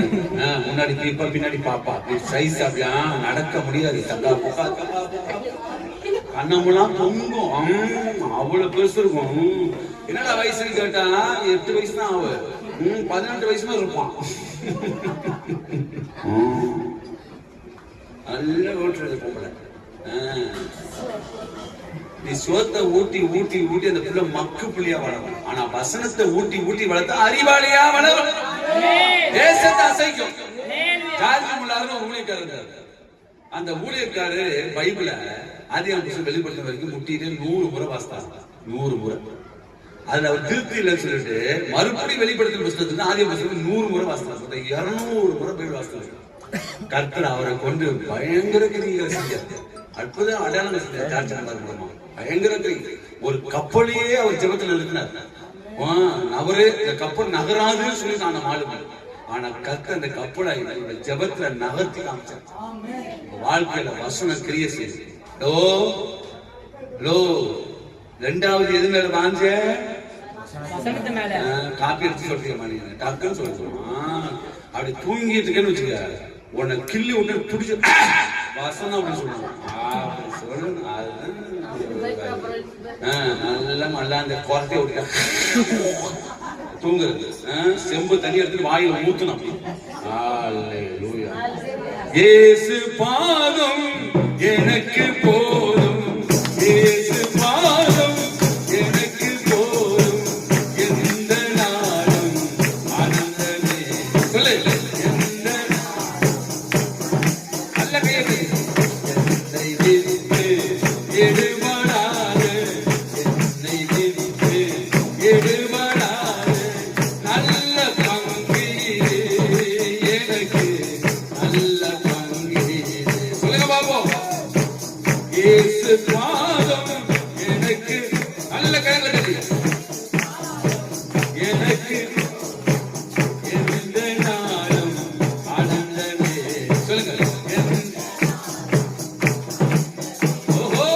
A: முன்னாடி பீப்பா பின்னாடி பாப்பா சைஸ் அப்படியா நடக்க முடியாது. கண்ணமெல்லாம் பொங்கும், அவ்வளவு பெருசு இருக்கும். என்னடா வயசுன்னு கேட்டா 8 வயசு தான் அவ, 18 வயசுமா இருப்பான். நல்லா ஓட்டுறது பொம்பளை. நீ சோத்தை ஊட்டி ஊட்டி ஊட்டி அந்த புள்ள மக்கு புள்ளியா வளரும். ஆனா வசனத்தை ஊட்டி ஊட்டி வளர்த்தா அறிவாளியா வளரும், தேசத்தை அசைக்கும். ஜார்ஜ் முல்லாருன்னு ஊழியக்காரர். அந்த ஊழியக்காரு பைபிள ஆதியாகம புத்தகம் வெளிப்படுத்த வரைக்கும் முட்டிட்டு 100 முறை வாசித்தாங்க. 100 முறை. அதுல அவர் திருப்தி இல்லைன்னு சொல்லிட்டு மறுபடியும் வெளிப்படுத்தும் புத்தகத்துல ஆதியாகம புத்தகம் 100 முறை வாசித்தாங்க. 200 முறை பைபிள் வாசித்தாங்க. கர்த்தர் அவரை கொண்டு பயங்கர கிரிகளை செஞ்சார். அற்புதம் அடையாளம் செஞ்சார். ஜார்ஜ் மூலமா பயங்கர கிரி. ஒரு கப்பலையே அவர் ஜெபத்தில் இருக்கிறார். அவரு இந்த கப்பல் நகராதுன்னு சொல்லி நான் மாலுமே. ஆனா கர்த்தர் அந்த கப்பலை ஜெபத்துல நகர்த்தி காமிச்சார். வாழ்க்கையில வசன கிரியை செய்து. ரெண்டாவது எது மேல வாஞ்ச? காப்பி எடுத்து சொல்றீங்க, டக்குன்னு சொல்லுவோம். அப்படி தூங்கிட்டு இருக்கேன்னு வச்சுக்க, உன்னை கிள்ளி விட்டு பிடிச்சு வசனம் அப்படி சொல்லணும். அப்படி சொல்லணும். அதுதான் நல்லா நல்லா அந்த குரத்தைய விட்டு தூங்குறது. செம்பு தண்ணி எடுத்துட்டு வாயில ஊத்தணும் அப்படி. அல்லேலூயா. இயேசு பாதம் எனக்கு போதும், இயேசு பாதம் எனக்கு போதும், எந்த நாளும் ஆனந்தமே. சொல்லு. எந்த நல்ல கையை என்னை விட்டு எடுபடாது, என்னை விட்டு எடுபடாது, நல்ல பங்கீடு எனக்கு, நல்ல பங்கீடு. சொல்லுங்க பாப்போம். இயேசு பாதம் எனக்கு நல்ல கையில கட்டி எனக்கு எந்த நாளும் ஆனந்தமே. சொல்லுங்க. ஓஹோ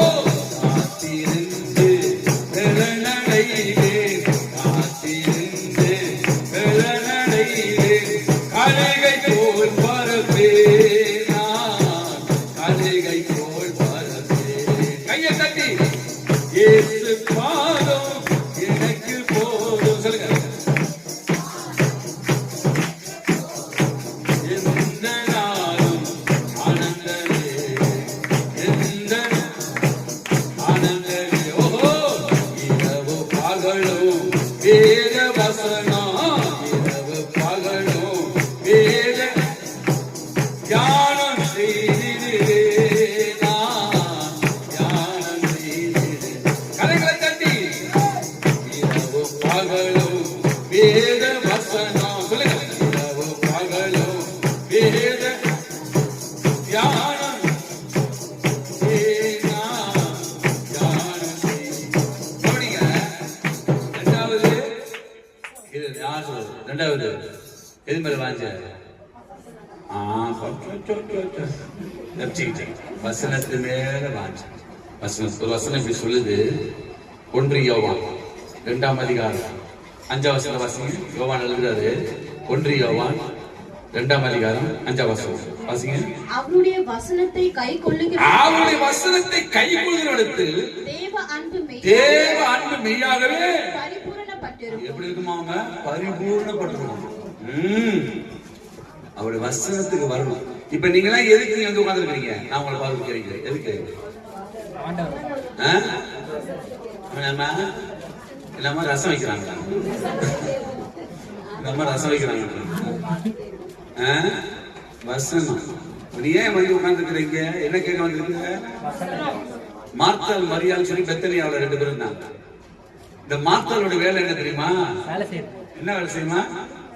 A: காத்திருந்து வெள்ளநடையிலே, காத்திருந்து வெள்ளநடையிலே, கழுகை போல் பரப்பேன் நான், கழுகை போல் பரப்பேன். கையை தட்டி இயேசு பாதம் எனக்கு போதும். சொல்லுங்க. எந்த நாளும் ஆனந்தமே, எந்த ஆனந்தமே. ஓஹோ இரவு பகலும் வேத வசனம், இரவு பகலும் வேத தியானம் செய்திடுவே நான், தியானம் செய்திடுவே. கரைகளை தட்டி இரவு பகலும் வேத வசனம். சொல்லுங்க. இரவு பகலும் வேத தியானம் செய்தான், தியானம் செய்து. கவனிங்க. ரெண்டாவது இது யார் சொல்றது? ரெண்டாவது எது மேல வாஞ்ச? வசனத்து மேல வாஞ்ச. வசனம் ஒரு வசனம் இப்படி சொல்லுது. 1 யோவான் 2ஆம் அதிகாரம் 5ஆம் வசனம் வாசிங்க. யோவான் எழுதுறாரு. 1 யோவான் 2ஆம் அதிகாரம் 5ஆம் வசனம் வாசிங்க.
B: அவருடைய வசனத்தை கைக்கொள்ளுகிற,
A: அவருடைய வசனத்தை கைக்கொள்கிறவனுக்கு
B: தேவ அன்பு
A: தேவ அன்பு மெய்யாகவே
B: பரிபூரணப்பட்டிருக்கும்.
A: எப்படி இருக்குமா? அவங்க பரிபூர்ணப்பட்டிருக்கும். அவருடைய வசனத்துக்கு வரணும். இப்ப நீங்க எல்லாம் எதுக்கு நீங்க வந்து உட்கார்ந்து இருக்கீங்க? நான் உங்களை பார்த்து கேட்கிறேன். எதுக்கு? நம்ம ரசம் வைக்கிறாங்களா? நம்ம ரசம் வைக்கிறாங்க. வசனம். நீ ஏன் வந்து உட்கார்ந்து இருக்கிறீங்க? என்ன கேட்க வந்திருக்கீங்க? மார்த்தாள் மரியாள் சொல்லி பெத்தனியாவில் 2 பேரும் இருந்தாங்க. இந்த மார்த்தாளோட வேலை என்ன தெரியுமா? என்ன வேலை செய்யுமா?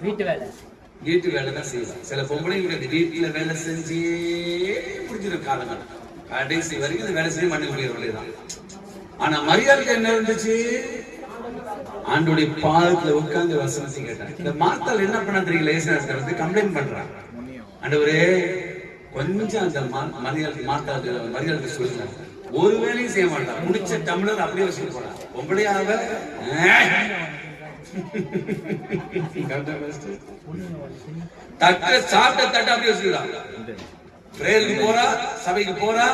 A: வீட்டு வேலை. வீட்டு வேலை தான் செய்யலாம். சில பொம்பளைங்க வீட்டுல வேலை செஞ்சே முடிஞ்சிடும் காலங்கள். கடைசி வரைக்கும் இந்த வேலை செய்ய மாட்டேங்க தான். ஆனா மரியாதைக்கு என்ன இருந்துச்சு? ஆண்டோடைய பாதத்துல உட்கார்ந்து வசனத்தை கேட்டாங்க. இந்த மார்த்தாள் என்ன பண்ண தெரியல, கம்ப்ளைண்ட் பண்றாங்க. ஆண்டவரே கொஞ்சம் அந்த மரியாதை சொல்லுங்க. ஒரு வேலையும் செய்ய மாட்டான். முடிச்ச டம்ளர் அப்படியே வச்சுட்டு போறான். பொம்பளையாக தட்ட சாப்பிட்ட தட்ட அப்படியே வச்சுக்கிறான். பிரேயருக்கு போறா, சபைக்கு போறா,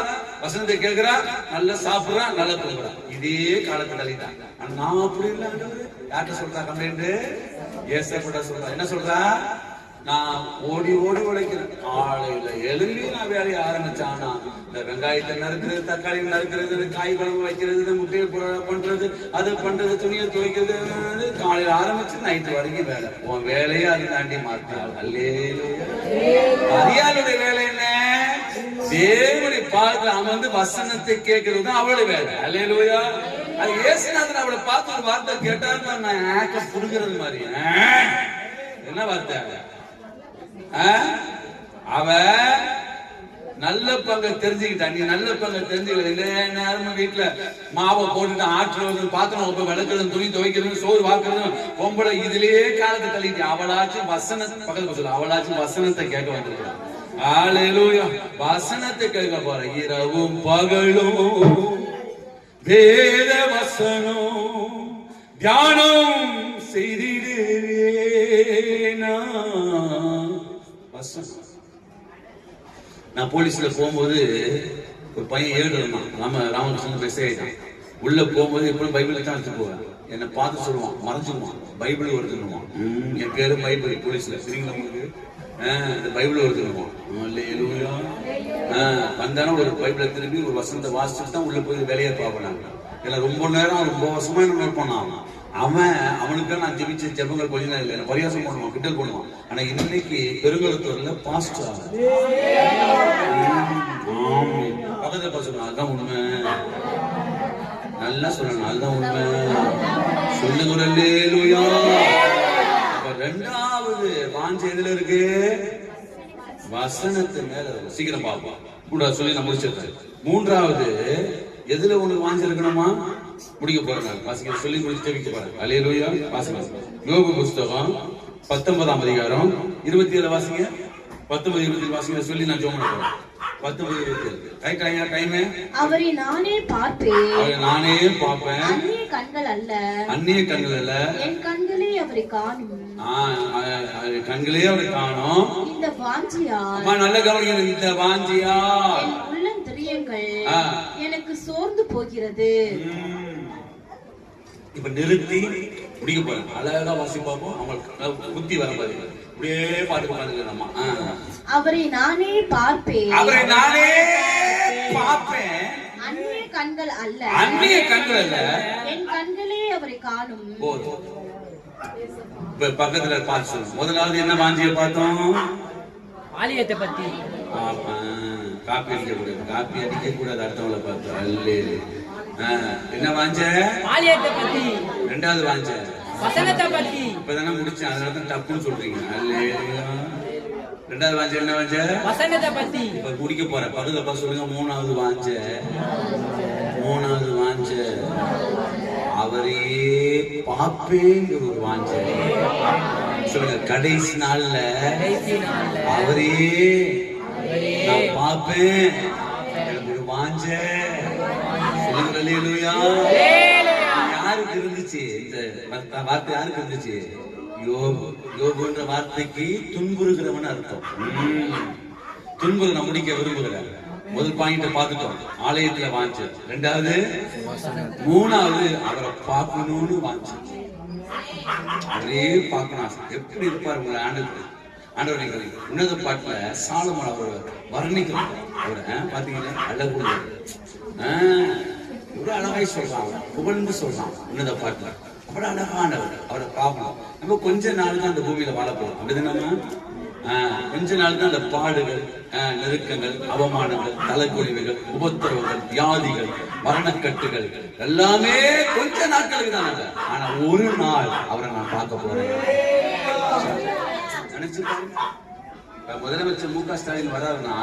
A: வசனத்தை கேட்கிறா, நல்லா சாப்பிடுறான், நல்லா தூங்குறான். இதே காலத்துல தான். நான் அப்படி இல்லை. யார்கிட்ட சொல்றா கம்ப்ளைண்ட்? ஏசப்பட சொல்றா. என்ன சொல்றா? நான் ஓடி ஓடி உழைக்கிறேன். காலையில எழுந்தி நான் வேலையை ஆரம்பிச்சானா இந்த வெங்காயத்தை நறுக்கிறது, தக்காளி நறுக்கிறது, காய் குழம்பு வைக்கிறது, முட்டையை பண்றது, அது பண்றது, துணியை துவைக்கிறது, காலையில ஆரம்பிச்சு நைட்டு வரைக்கும் வேலை. உன் வேலையை அது தாண்டி மாத்தாள். அல்லேலூயா. மரியாளுடைய வேலை என்ன? தேவனுடைய பாதத்துல அமர்ந்து வசனத்தை கேட்கறது தான் அவளுடைய வேலை. அல்லேலூயா. அது இயேசுநாதன் அவளை பார்த்து ஒரு வார்த்தை கேட்டா நான் ஆக்க புடுங்கிறது மாதிரி. என்ன வார்த்தை? அவ நல்ல பங்க தெரிஞ்சுக்கிட்டா. நீ நல்ல பங்க தெரிஞ்சுக்கல. நேரமும் வீட்டுல மாவை போட்டுட்டு ஆற்றுறது, பாத்திரம் விளக்குறது, துணி துவைக்கிறது, சோறு வாக்குறது, பொம்பளை இதுலயே காலத்தை தள்ளிட்டு அவளாச்சும் வசனத்தை பக்கத்துல சொல்ல, அவளாச்சும் வசனத்தை கேட்க வந்திருக்கிறான். அல்லேலூயா. வசனத்தை கேட்க போற. இரவும் பகலும் வேத வசனம் தியானம் செய்திடுவேனா. நான் போலீஸ்ல போகும்போது ஒரு பையன் 7 இருந்தான். ராமகிருஷ்ணன் மெசேஜ் ஆயிட்டான். உள்ள போகும்போது எப்பவும் பைபிள் தான் எடுத்து போவேன். என்னை பார்த்து சொல்லுவான், மறைஞ்சுக்குவான், பைபிள் வருதுன்னுவான். என் பேரு பைபிள் போலீஸ்ல சரிங்களா உங்களுக்கு? இந்த பைபிள் வருதுன்னுவான். வந்தாலும் ஒரு பைபிளை திரும்பி ஒரு வசனத்தை வாசிச்சுட்டு தான் உள்ள போய் வேலையை பார்ப்பேன். இல்லை ரொம்ப நேரம் ரொம்ப வருஷமா என்ன பண்ணான். அவனுக்கு நான் ஜெபிச்ச ஜெபங்கள் கொஞ்ச நேரம் இல்லை, பரியாசம் பண்ணுவான், கிண்டல் பண்ணுவான். ஆனா இன்னைக்கு பெருங்கலத்தூர்ல பாஸ்டர் பக்கத்துல சொல்லுவான். அதுதான் உண்மை, நல்லா சொல்லணும், அதுதான் உண்மை. சொல்லுங்க அல்லேலூயா. ரெண்டாவது வாஞ்சை எதுல இருக்கு? வசனத்து மேல. சீக்கிரம் பாப்பா கூட சொல்லி நான் முடிச்சிருக்கேன். மூன்றாவது எதுல உனக்கு வாஞ்சை இருக்கணுமா? முடிக்க போறேன். வாசிக்க சொல்லி முடிச்சு வைக்க போறேன். அல்லேலூயா. வாசிங்க. யோபு புஸ்தகம் 19ஆம் அதிகாரம் 27 வாசிங்க. 19 27 வாசிங்க சொல்லி நான் ஜெபம் பண்ண போறேன். 19 டைம்.
B: அவரை நானே பார்ப்பேன்,
A: நானே பார்ப்பேன்,
B: அந்நிய கண்கள் அல்ல,
A: என்
B: கண்களே அவரை காணும்,
A: கண்களே அவரை காணும்.
B: இந்த வாஞ்சியால்,
A: நல்ல கவனிக்கணும், இந்த வாஞ்சியால்
B: என் உள்ளந்திரியங்கள் எனக்கு சோர்ந்து போகிறது.
A: இப்ப நிறுத்தி முடிக்க போறேன். அழகா வாசி பார்ப்போம். அவங்களுக்கு புத்தி வர பாருங்க. அப்படியே பாட்டு பாருங்க. நம்ம
B: அவரை நானே பார்ப்பேன், அந்நிய கண்கள் அல்ல, என் கண்களே அவரை காணும்.
A: இப்ப பக்கத்துல பார்த்து சொல்லுங்க. முதலாவது என்ன வாஞ்சியை பார்த்தோம்?
C: ஆலயத்தை பத்தி.
A: காப்பி அடிக்க கூடாது, காப்பி அடிக்க கூடாது. அடுத்தவங்களை பார்த்தோம். அல்லே என்ன வாஞ்ச?
C: ஆலயத்தை பத்தி.
A: ரெண்டாவது வாஞ்ச
C: வசனத்தை பத்தி.
A: இப்பதானே முடிச்சேன், அதனால தப்புன்னு சொல்றீங்க. அல்லேலூயா. ரெண்டாவது வாஞ்ச என்ன வாஞ்ச?
C: வசனத்தை பத்தி.
A: இப்ப குடிக்க போறேன். பக்கத்துல பார்த்து சொல்லுங்க. மூணாவது வாஞ்ச அவரே பாப்பேங்கிற ஒரு வாஞ்ச சொல்லுங்க. கடைசி நாள்ல அவரே நான் பாப்பேன் எனக்கு ஒரு வாஞ்ச. யாருக்கு இருந்துச்சு இந்த வார்த்தை? யாருக்கு இருந்துச்சு? யோபுன்ற வார்த்தைக்கு துன்புறுகிறவன் அர்த்தம். துன்புறு நான் முடிக்க விரும்புகிறேன். முதல் பாயிண்ட பார்த்துட்டோம், ஆலயத்துல வாஞ்ச. ரெண்டாவது, மூணாவது அவரை பார்க்கணும்னு வாஞ்ச. அவரே பார்க்கணும். எப்படி இருப்பார் உங்களை ஆண்டவர்? உன்னத பாட்டுல சாலமோன் அவர் வர்ணிக்கிறார். அவரை பாத்தீங்கன்னா அழகுள்ள இவ்வளவு அழகாய் சொல்றாங்க, புகழ்ந்து சொல்றான். உன்னத பாட்டுல அவ்வளவு அழகானவர். அவரை பார்க்கணும். நம்ம கொஞ்ச நாள் தான் அந்த பூமியில வாழ போறோம். அப்படி நம்ம கொஞ்ச நாள் தான் அந்த பாடுகள், நெருக்கங்கள், அவமானங்கள், தலைக்குழிவுகள், உபத்திரவங்கள், வியாதிகள், மரணக்கட்டுகள் எல்லாமே கொஞ்ச நாட்களுக்கு தான். ஆனா ஒரு நாள் அவரை நான் பார்க்க போறேன். நினைச்சு முதலமைச்சர் மு க ஸ்டாலின் வர்றாருன்னா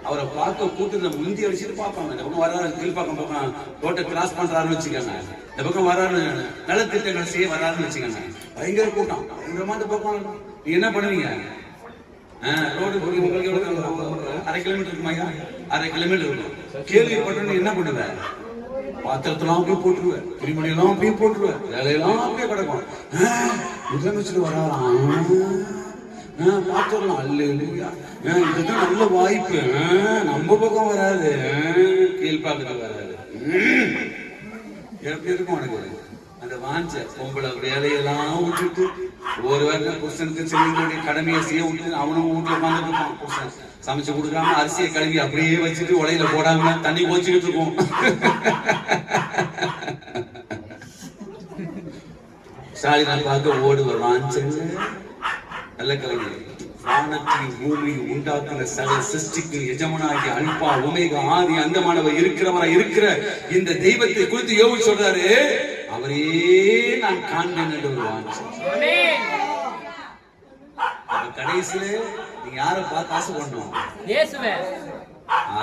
A: அவரை பார்க்க கூட்டத்துல முந்தி அடிச்சுட்டு பார்ப்பாங்க. இந்த பக்கம் வர்றாரு, கீழ்பாக்கம் பக்கம் ரோட்டை கிராஸ் பண்றாருன்னு வச்சுக்கோங்க. இந்த பக்கம் வர்றாரு, நலத்திட்டங்கள் செய்ய வர்றாருன்னு வச்சுக்கோங்க. பயங்கர கூட்டம், பயங்கரமா இந்த பக்கம். நீங்க என்ன பண்ணுவீங்க? Road 1/2 kilometre இருக்குமாயா? 1/2 கிலோமீட்டர் இருக்கும். கேள்விப்பட்டு என்ன பண்ணுவேன்? பாத்திரத்தெல்லாம் அப்படியே போட்டுருவேன், துணிமணியெல்லாம் அப்படியே போட்டுருவேன், வேலையெல்லாம் அப்படியே கிடக்கும். முதலமைச்சர் வராராம், பாத்திரலாம். அல்லேலூயா. இதுதான் நல்ல வாய்ப்பு. நம்ம பக்கம் வராது, கீழ்பாக்கத்துக்கு வராது. எப்படி இருக்கும் உனக்கு அந்த வாஞ்ச? பொம்பளை வேலையெல்லாம் விட்டுட்டு ஒரு வாரம் புருஷனுக்கு செல்லுடைய கடமையை செய்ய விட்டு அவனும் வீட்டுல உட்காந்துட்டு இருப்பான். புருஷன் சமைச்சு கொடுக்காம அரிசியை கழுவி அப்படியே வச்சுட்டு உலையில போடாம தண்ணி கோச்சிக்கிட்டு இருக்கும். ஸ்டாலினை பார்க்க ஓடுவர் வாஞ்சங்க. நல்ல கல்வி. வானத்தையும் பூமியும் உண்டாக்குற சகல சிருஷ்டிக்கு எஜமானாகிய அல்பா ஒமேகா ஆதி அந்தமானவர் இருக்கிறவரா இருக்கிற இந்த தெய்வத்தை குறித்து யோபு சொல்றாரு, அவரே நான் காண்பேன் என்று ஒரு வாஞ்சை. கடைசியில நீங்க யாரை பார்த்து ஆசை பண்ணணும்?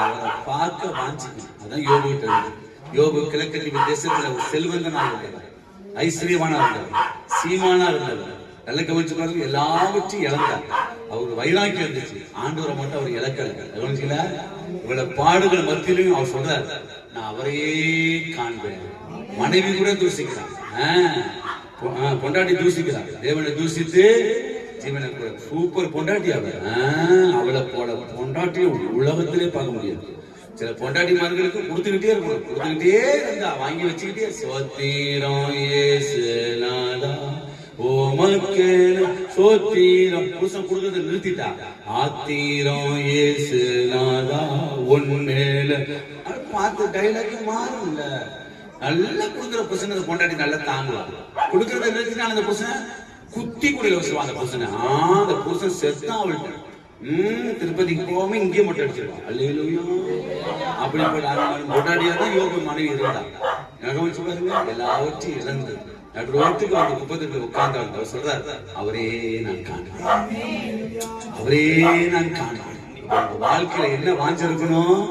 A: அவரை பார்க்க வாஞ்சிக்கணும். அதான் யோபு கிட்ட. யோபு கிழக்கு தேசத்துல ஒரு செல்வந்தனா இருந்தார், ஐஸ்வர்யமானா இருந்தார், சீமானா இருந்தார். நல்ல கவனிச்சு பாருங்க, எல்லாவற்றையும் இழந்தார். அவருக்கு வைராக்கியம் இருந்துச்சு. ஆண்டவரை மட்டும் அவர் இழக்கல. கவனிச்சுல இவளோட பாடுகள் மத்தியிலும் அவர் சொல்றார், நான் அவரையே காண்பேன். மனைவி கூட தூசிக்கிறான், பொண்டாட்டி தூசிக்கிறான், தேவனை தூசித்து ஜீவனை சூப்பர் பொண்டாட்டி அவளை போல பொண்டாட்டியும் உலகத்திலே பார்க்க முடியாது. சில பொண்டாட்டிமார்களுக்கு கொடுத்துக்கிட்டே இருக்கணும், கொடுத்துக்கிட்டே இருந்தா வாங்கி வச்சுக்கிட்டே சோத்திரம் ஏசுநாதா ஓமக்கேன சோத்திரம் புருஷன் கொடுக்கறத நிறுத்திட்டா ஆத்திரம் ஏசுநாதா ஒன்னேல பார்த்து டைலாக் மாறும்ல. நல்லா கொடுக்குற புருஷன் அந்த பொண்டாட்டி நல்லா தாங்குவா. கொடுக்கறத நிறுத்தினா அந்த புருஷன் குத்தி குடியில வச்சுருவான். அந்த புருஷனை அந்த புருஷன் செத்தான் அவள்கிட்ட திருப்பதிக்கு போகாம இங்கேயே மட்டும் அடிச்சிருவான். அல்லேலூயா. அப்படி பொண்டாட்டியா தான் யோக மனைவி இருந்தா. எனக்கு வச்சு பாருங்க, எல்லாவற்றையும் இழந்து ரோட்டுக்கு வந்து குப்பத்துக்கு உட்கார்ந்தாங்க. அவர் சொல்றாரு, அவரே நான் காண்கிறேன், அவரே நான் காண்கிறேன். வாழ்க்கையில என்ன வாஞ்சிருக்கணும்?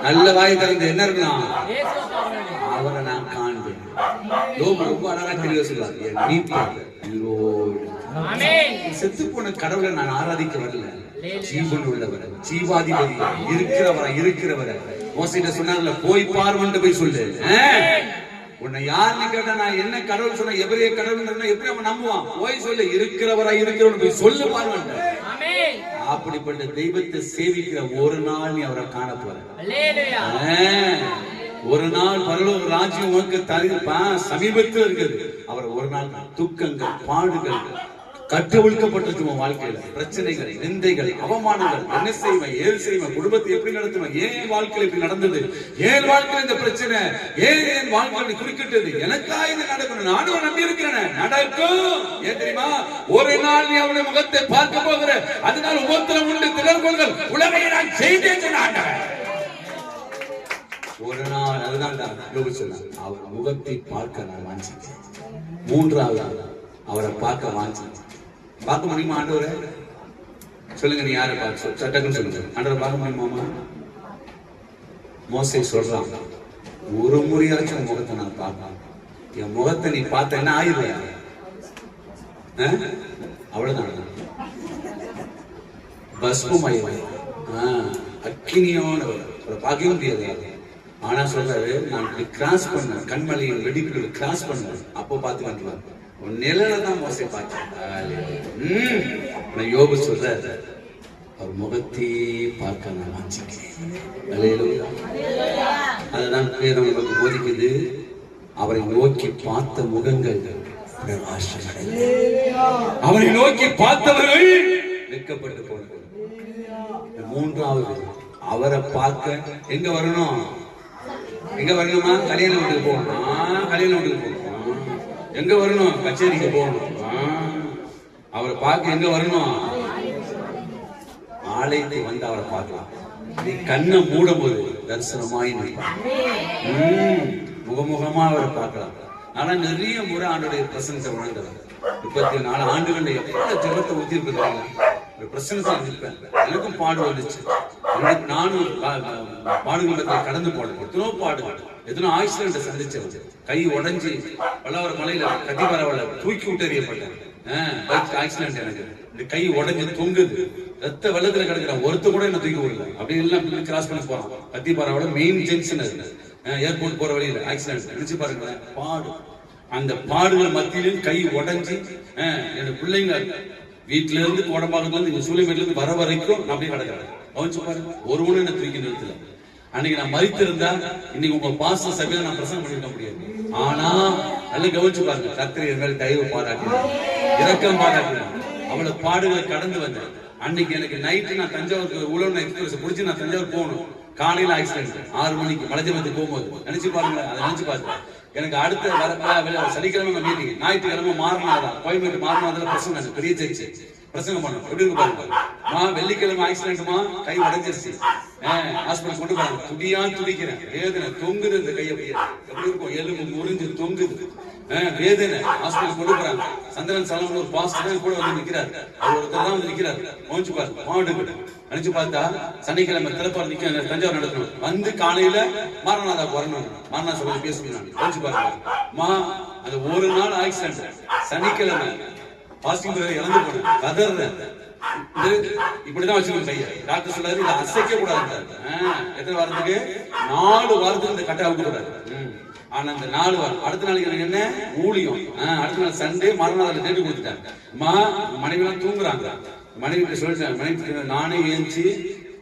A: நல்ல வாய் திறந்து என்ன இருக்கணும்? அவரை நான் காண்பேன். ரொம்ப அழகா தெரிய சொல்றாரு, செத்து போன கடவுளை நான் ஆராதிக்க வரல, ஜீவன் உள்ளவரை, ஜீவாதிபதி இருக்கிறவரை மோசையிட்ட சொன்னார்ல, போய் பார்வன்ட்டு போய் சொல்லு. உன்னை யாருன்னு கேட்டா நான் என்ன கடவுள் சொன்ன எவரே கடவுள் எப்படி அவன் நம்புவான்? போய் சொல்லு, இருக்கிறவன் போய் சொல்லு பார்வன்ட்டு. அப்படிப்பட்ட தெய்வத்தை சேவிக்கிற ஒரு நாள் நீ அவரை காண போற. ஒரு நாள் பரலோக ராஜ்யம் உனக்கு சமீபத்தில் இருக்குது. அவர் ஒரு நாள் துக்கங்கள், பாடுகள், கட்டவிழ்க்கப்பட்டிருக்கும் வாழ்க்கையில பிரச்சனைகள், நிந்தைகள், அவமானங்கள், என்ன செய்வேன், ஏன் செய்வேன், குடும்பத்தை எப்படி நடத்துவேன், ஏன் வாழ்க்கையில் இப்படி நடந்தது, ஏன் வாழ்க்கையில் இந்த பிரச்சனை, ஏன் வாழ்க்கை குறுக்கிட்டது, எனக்கா இது நடக்கணும், நானும் நம்பி இருக்கிறேன், நடக்கும். ஏன் தெரியுமா? ஒரு நாள் நீ அவருடைய முகத்தை பார்க்க போகிற, அதனால் உபத்திரம் உண்டு, திறன்கொள்கள், உலகையை நான் செய்தேன் சொன்னாங்க. ஒரு நாள் அதுதான் சொன்னார், அவர் முகத்தை பார்க்க நான் வாஞ்சித்தேன். மூன்றாவது அவரை பார்க்க வாஞ்சித்தேன். பார்க்க முடியுமா ஆண்டவரை? சொல்லுங்க, நீ யாரை பார்க்க சட்டக்குன்னு சொல்லுங்க. ஆண்டவரை பார்க்க முடியுமாமா? மோசே சொல்றான், ஒரு முறையாச்சும் உன் முகத்தை நான் பார்க்கலாம். என் முகத்தை நீ பார்த்த என்ன ஆயிடுறியா? அவ்வளவுதான், பஸ்பமாயிடுவாய், அக்கினியோட பார்க்கவே முடியாது. ஆனா சொல்றாரு, நான் கிராஸ் பண்ண கண்மலையின் வெடிப்புகளை கிராஸ் பண்ண, அப்போ பார்த்து வந்துடுவார். நிழல தான் மோசை பார்த்தேன். யோபு சொல்றாரு, அவர் முகத்தை பார்க்க நான் வாஞ்சிக்கிறேன். அதுதான் வேதம் நமக்கு போதிக்குது. அவரை நோக்கி பார்த்த முகங்கள் அவரை நோக்கி பார்த்தவர்கள் வெட்கப்பட்டு போனார்கள். மூன்றாவது அவரை பார்க்க எங்க வரணும்? எங்க வரணுமா? கல்யாண வீட்டுக்கு போகணும். கல்யாண வீட்டுக்கு போகணும். எங்க வரணும்? கச்சேரிக்கு போகணும். அவரை பார்க்க எங்க வரணும்? ஆலயத்தை வந்து அவரை பார்க்கலாம். நீ கண்ணை மூடும் போது தரிசனமாய் முகமுகமா அவரை பார்க்கலாம். ஆனா நிறைய முறை ஆண்டோடைய பிரசனத்தை உணர்ந்தவர். 34 ஆண்டுகள்ல எவ்வளவு ஜெபத்தை ஊத்தி இருப்பாங்க. ஒரு பிரசனத்தை இருப்பேன். எனக்கும் பாடு வந்துச்சு. நானும் பாடுகளத்தை கடந்து போனேன். எத்தனோ பாடுகள், எத்தனோ ஆக்சிடென்ட் சந்திச்சேன். கை உடைஞ்சி பல்லாவர மலையில கத்திபாராவில தூக்கி விட்டறியப்பட்டேன். Bike accident. எனக்கு இந்த கை உடைஞ்சு தொங்குது, ரத்த வெள்ளத்துல கிடக்குறேன். ஒருத்த கூட என்ன தூக்கி விடல. அப்படி எல்லாம் கிராஸ் பண்ணி போறோம். கத்திபாராவோட மெயின் ஜங்ஷன் அது. ஏர்போர்ட் போற வழியில ஆக்சிடென்ட். நினைச்சு பாருங்க, பாடு. அந்த பாடுகள் மத்தியிலும் கை உடைஞ்சி என் பிள்ளைங்க வீட்டுல இருந்து கோடம்பாக்கத்துல இருந்து இங்க சூளைமேட்ல இருந்து வர வரைக்கும் நான் அப்படியே கிடக்கிறேன். கவனிச்சு பாருங்க, ஒருவனும் என்ன தூக்கி நிறுத்தல. அன்னைக்கு நான் மறித்திருந்தா இன்னைக்கு உங்க பாச சபையில நான் பிரசங்கம் பண்ணிருக்க முடியாது. ஆனா நல்லா கவனிச்சு பாருங்க, கர்த்தர் என் மேல தயவு பாராட்டினார், இரக்கம் பாராட்டினார். அவளை பாடுகளை கடந்து வந்தேன். அன்னைக்கு எனக்கு நைட்டு நான் தஞ்சாவூருக்கு உழவு எக்ஸ்பிரஸ் பிடிச்சி நான் தஞ்சாவூர் போகணும். காலையில ஆக்சிடென்ட் 6 மணிக்கு மலைஜபத்துக்கு போகும்போது. நினைச்சு பாருங்க, அதை நினைச்சு பாருங்க. எனக்கு அடுத்த சனிக்கிழமை மீட்டிங், ஞாயிற்றுக்கிழமை மாறினாதான் கோயம்பேட்டு மாறினாதான் பிரசங்கம், பெரிய சர்ச்சு பிரசங்கம் பண்ணணும். எப்படி இருக்கு பாருங்க. வெள்ளிக்கிழமை ஆக்சிடென்ட்மா, கை உடைஞ்சிருச்சு, ஹாஸ்பிட்டல் கொண்டு போறாங்க. துடியா துடிக்கிறேன், வேதனை தொங்குது. இந்த கையை எப்படி இருக்கும், எலும்பு முறிஞ்சு தொங்குது, வேதனை. ஹாஸ்பிட்டல் கொண்டு போறாங்க. சந்திரன் சலம்னு ஒரு பாஸ்டர் கூட வந்து நிக்கிறாரு. அவர் ஒருத்தர் தான் வந்து நிக்கிறாரு. கவனிச்சு பாருங்க, பாடுபட்டு நினைச்சு பார்த்தா சனிக்கிழமை திறப்பார் நிக்க தஞ்சாவூர் நடத்தணும். வந்து காலையில மாரநாதா வரணும், மாரநாத சபை பேசணும். கவனிச்சு பாருங்க, அந்த ஒரு நாள் ஆக்சிடென்ட். சனிக்கிழமை பாசிட்டிவ் இறந்து போனேன். கதறேன், இப்படிதான் வச்சுக்கணும் கையை. டாக்டர் சொல்றாரு இதை அசைக்க கூடாது. எத்தனை வாரத்துக்கு? 4 வாரத்துக்கு இந்த கட்டை அவுக்க கூடாது. ஆனா அந்த 4 வாரம் அடுத்த நாளைக்கு எனக்கு என்ன ஊழியம். அடுத்த நாள் சண்டே மறுநாள் டேட்டு கொடுத்துட்டாங்க. மனைவி எல்லாம் தூங்குறாங்க. மனைவி சொல்லிட்டாங்க, மனைவி நானே ஏஞ்சி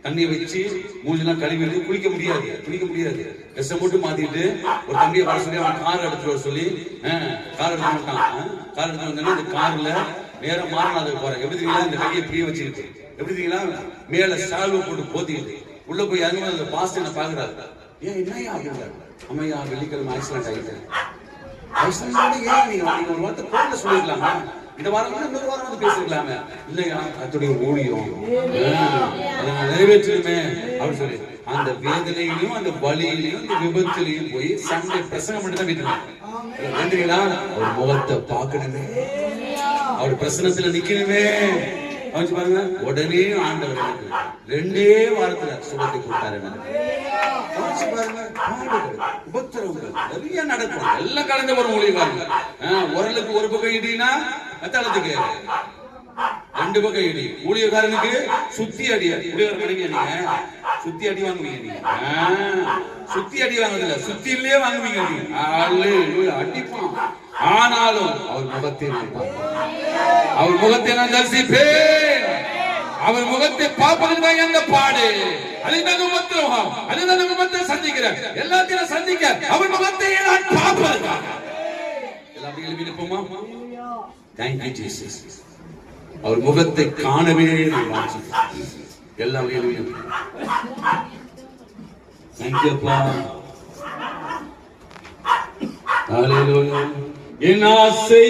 A: தண்ணியை வச்சு மூஞ்செல்லாம் கழுவிட்டு குளிக்க முடியாது. ட்ரெஸ்ஸை மட்டும் மாத்திட்டு ஒரு தம்பியை வர சொல்லி அவன் கார் எடுத்துட்டு வர சொல்லி கார் எடுத்து வந்துட்டான். கார் எடுத்து வந்தோன்னா இந்த கார்ல நேரம் மாறனாதுக்கு போறேன். எப்படி தெரியுங்களா? இந்த கையை பிரிய வச்சுக்கிட்டு எப்படி தெரியுங்களா? மேல சால்வை போட்டு போத்திக்கிட்டு உள்ள போய் யாருமே அந்த பாஸ்ட் என்ன பாக்குறாரு. ஏன் என்னையா அப்படின்றாரு. அம்மையா வெள்ளிக்கிழமை ஆக்சிடென்ட் ஆகிட்டு ஏன் நீங்க ஒரு வார்த்தை போன்ல சொல்லிருக்கலாமா? இந்த வாரம் இன்னொரு வாரம் வந்து பேசிருக்கலாமே. இல்லையா அத்துடைய ஊழியம் நிறைவேற்றணுமே அப்படின்னு சொல்லி அந்த வேதனையிலும் அந்த வலியிலையும் அந்த விபத்திலையும் போய் சண்டை பிரசங்கம் மட்டும் தான் வீட்டுல அவர் முகத்தை பார்க்கணுமே, அவர் பிரசனத்துல நிக்கணுமே. அவச்சு பாருங்க, உடனே ஆண்டவர் எனக்கு 2 வாரத்துல சுகத்தை கொடுத்தாரு. பாருங்க, உபத்திரவங்கள் நிறைய நடக்கும். எல்லாம் கடந்து வரும் ஊழியக்காரங்க. உரலுக்கு ஒரு பக்கம் இடினா மெத்தாளத்துக்கு 2 பக்கம் இடி. ஊழியக்காரனுக்கு சுத்தி அடி. ஊழியக்காரன் நீங்க சுத்தி அடி வாங்குவீங்க. நீங்க சுத்தி அடி வாங்குறதில்ல, சுத்திலே வாங்குவீங்க. அடிப்பான். ஆனாலும் அவர் முகத்தை அவர் முகத்தை நான் தரிசிப்பேன். அவர் முகத்தை பார்ப்பதற்கு தான் எந்த பாடு. அதுதான் உபத்திரவம், அதுதான் உபத்திரம் சந்திக்கிறேன். எல்லாத்தையும் சந்திக்க அவர் முகத்தை நான் பார்ப்பதற்காக எல்லாத்தையும் எழுப்பி நிற்போமா? Thank you Jesus. அவர் முகத்தை காணவே நான் வாஞ்சிக்கிறேன். எல்லாம் எழுப்பி தேங்க் யூ அப்பா. ஹalleluya. என் ஆசை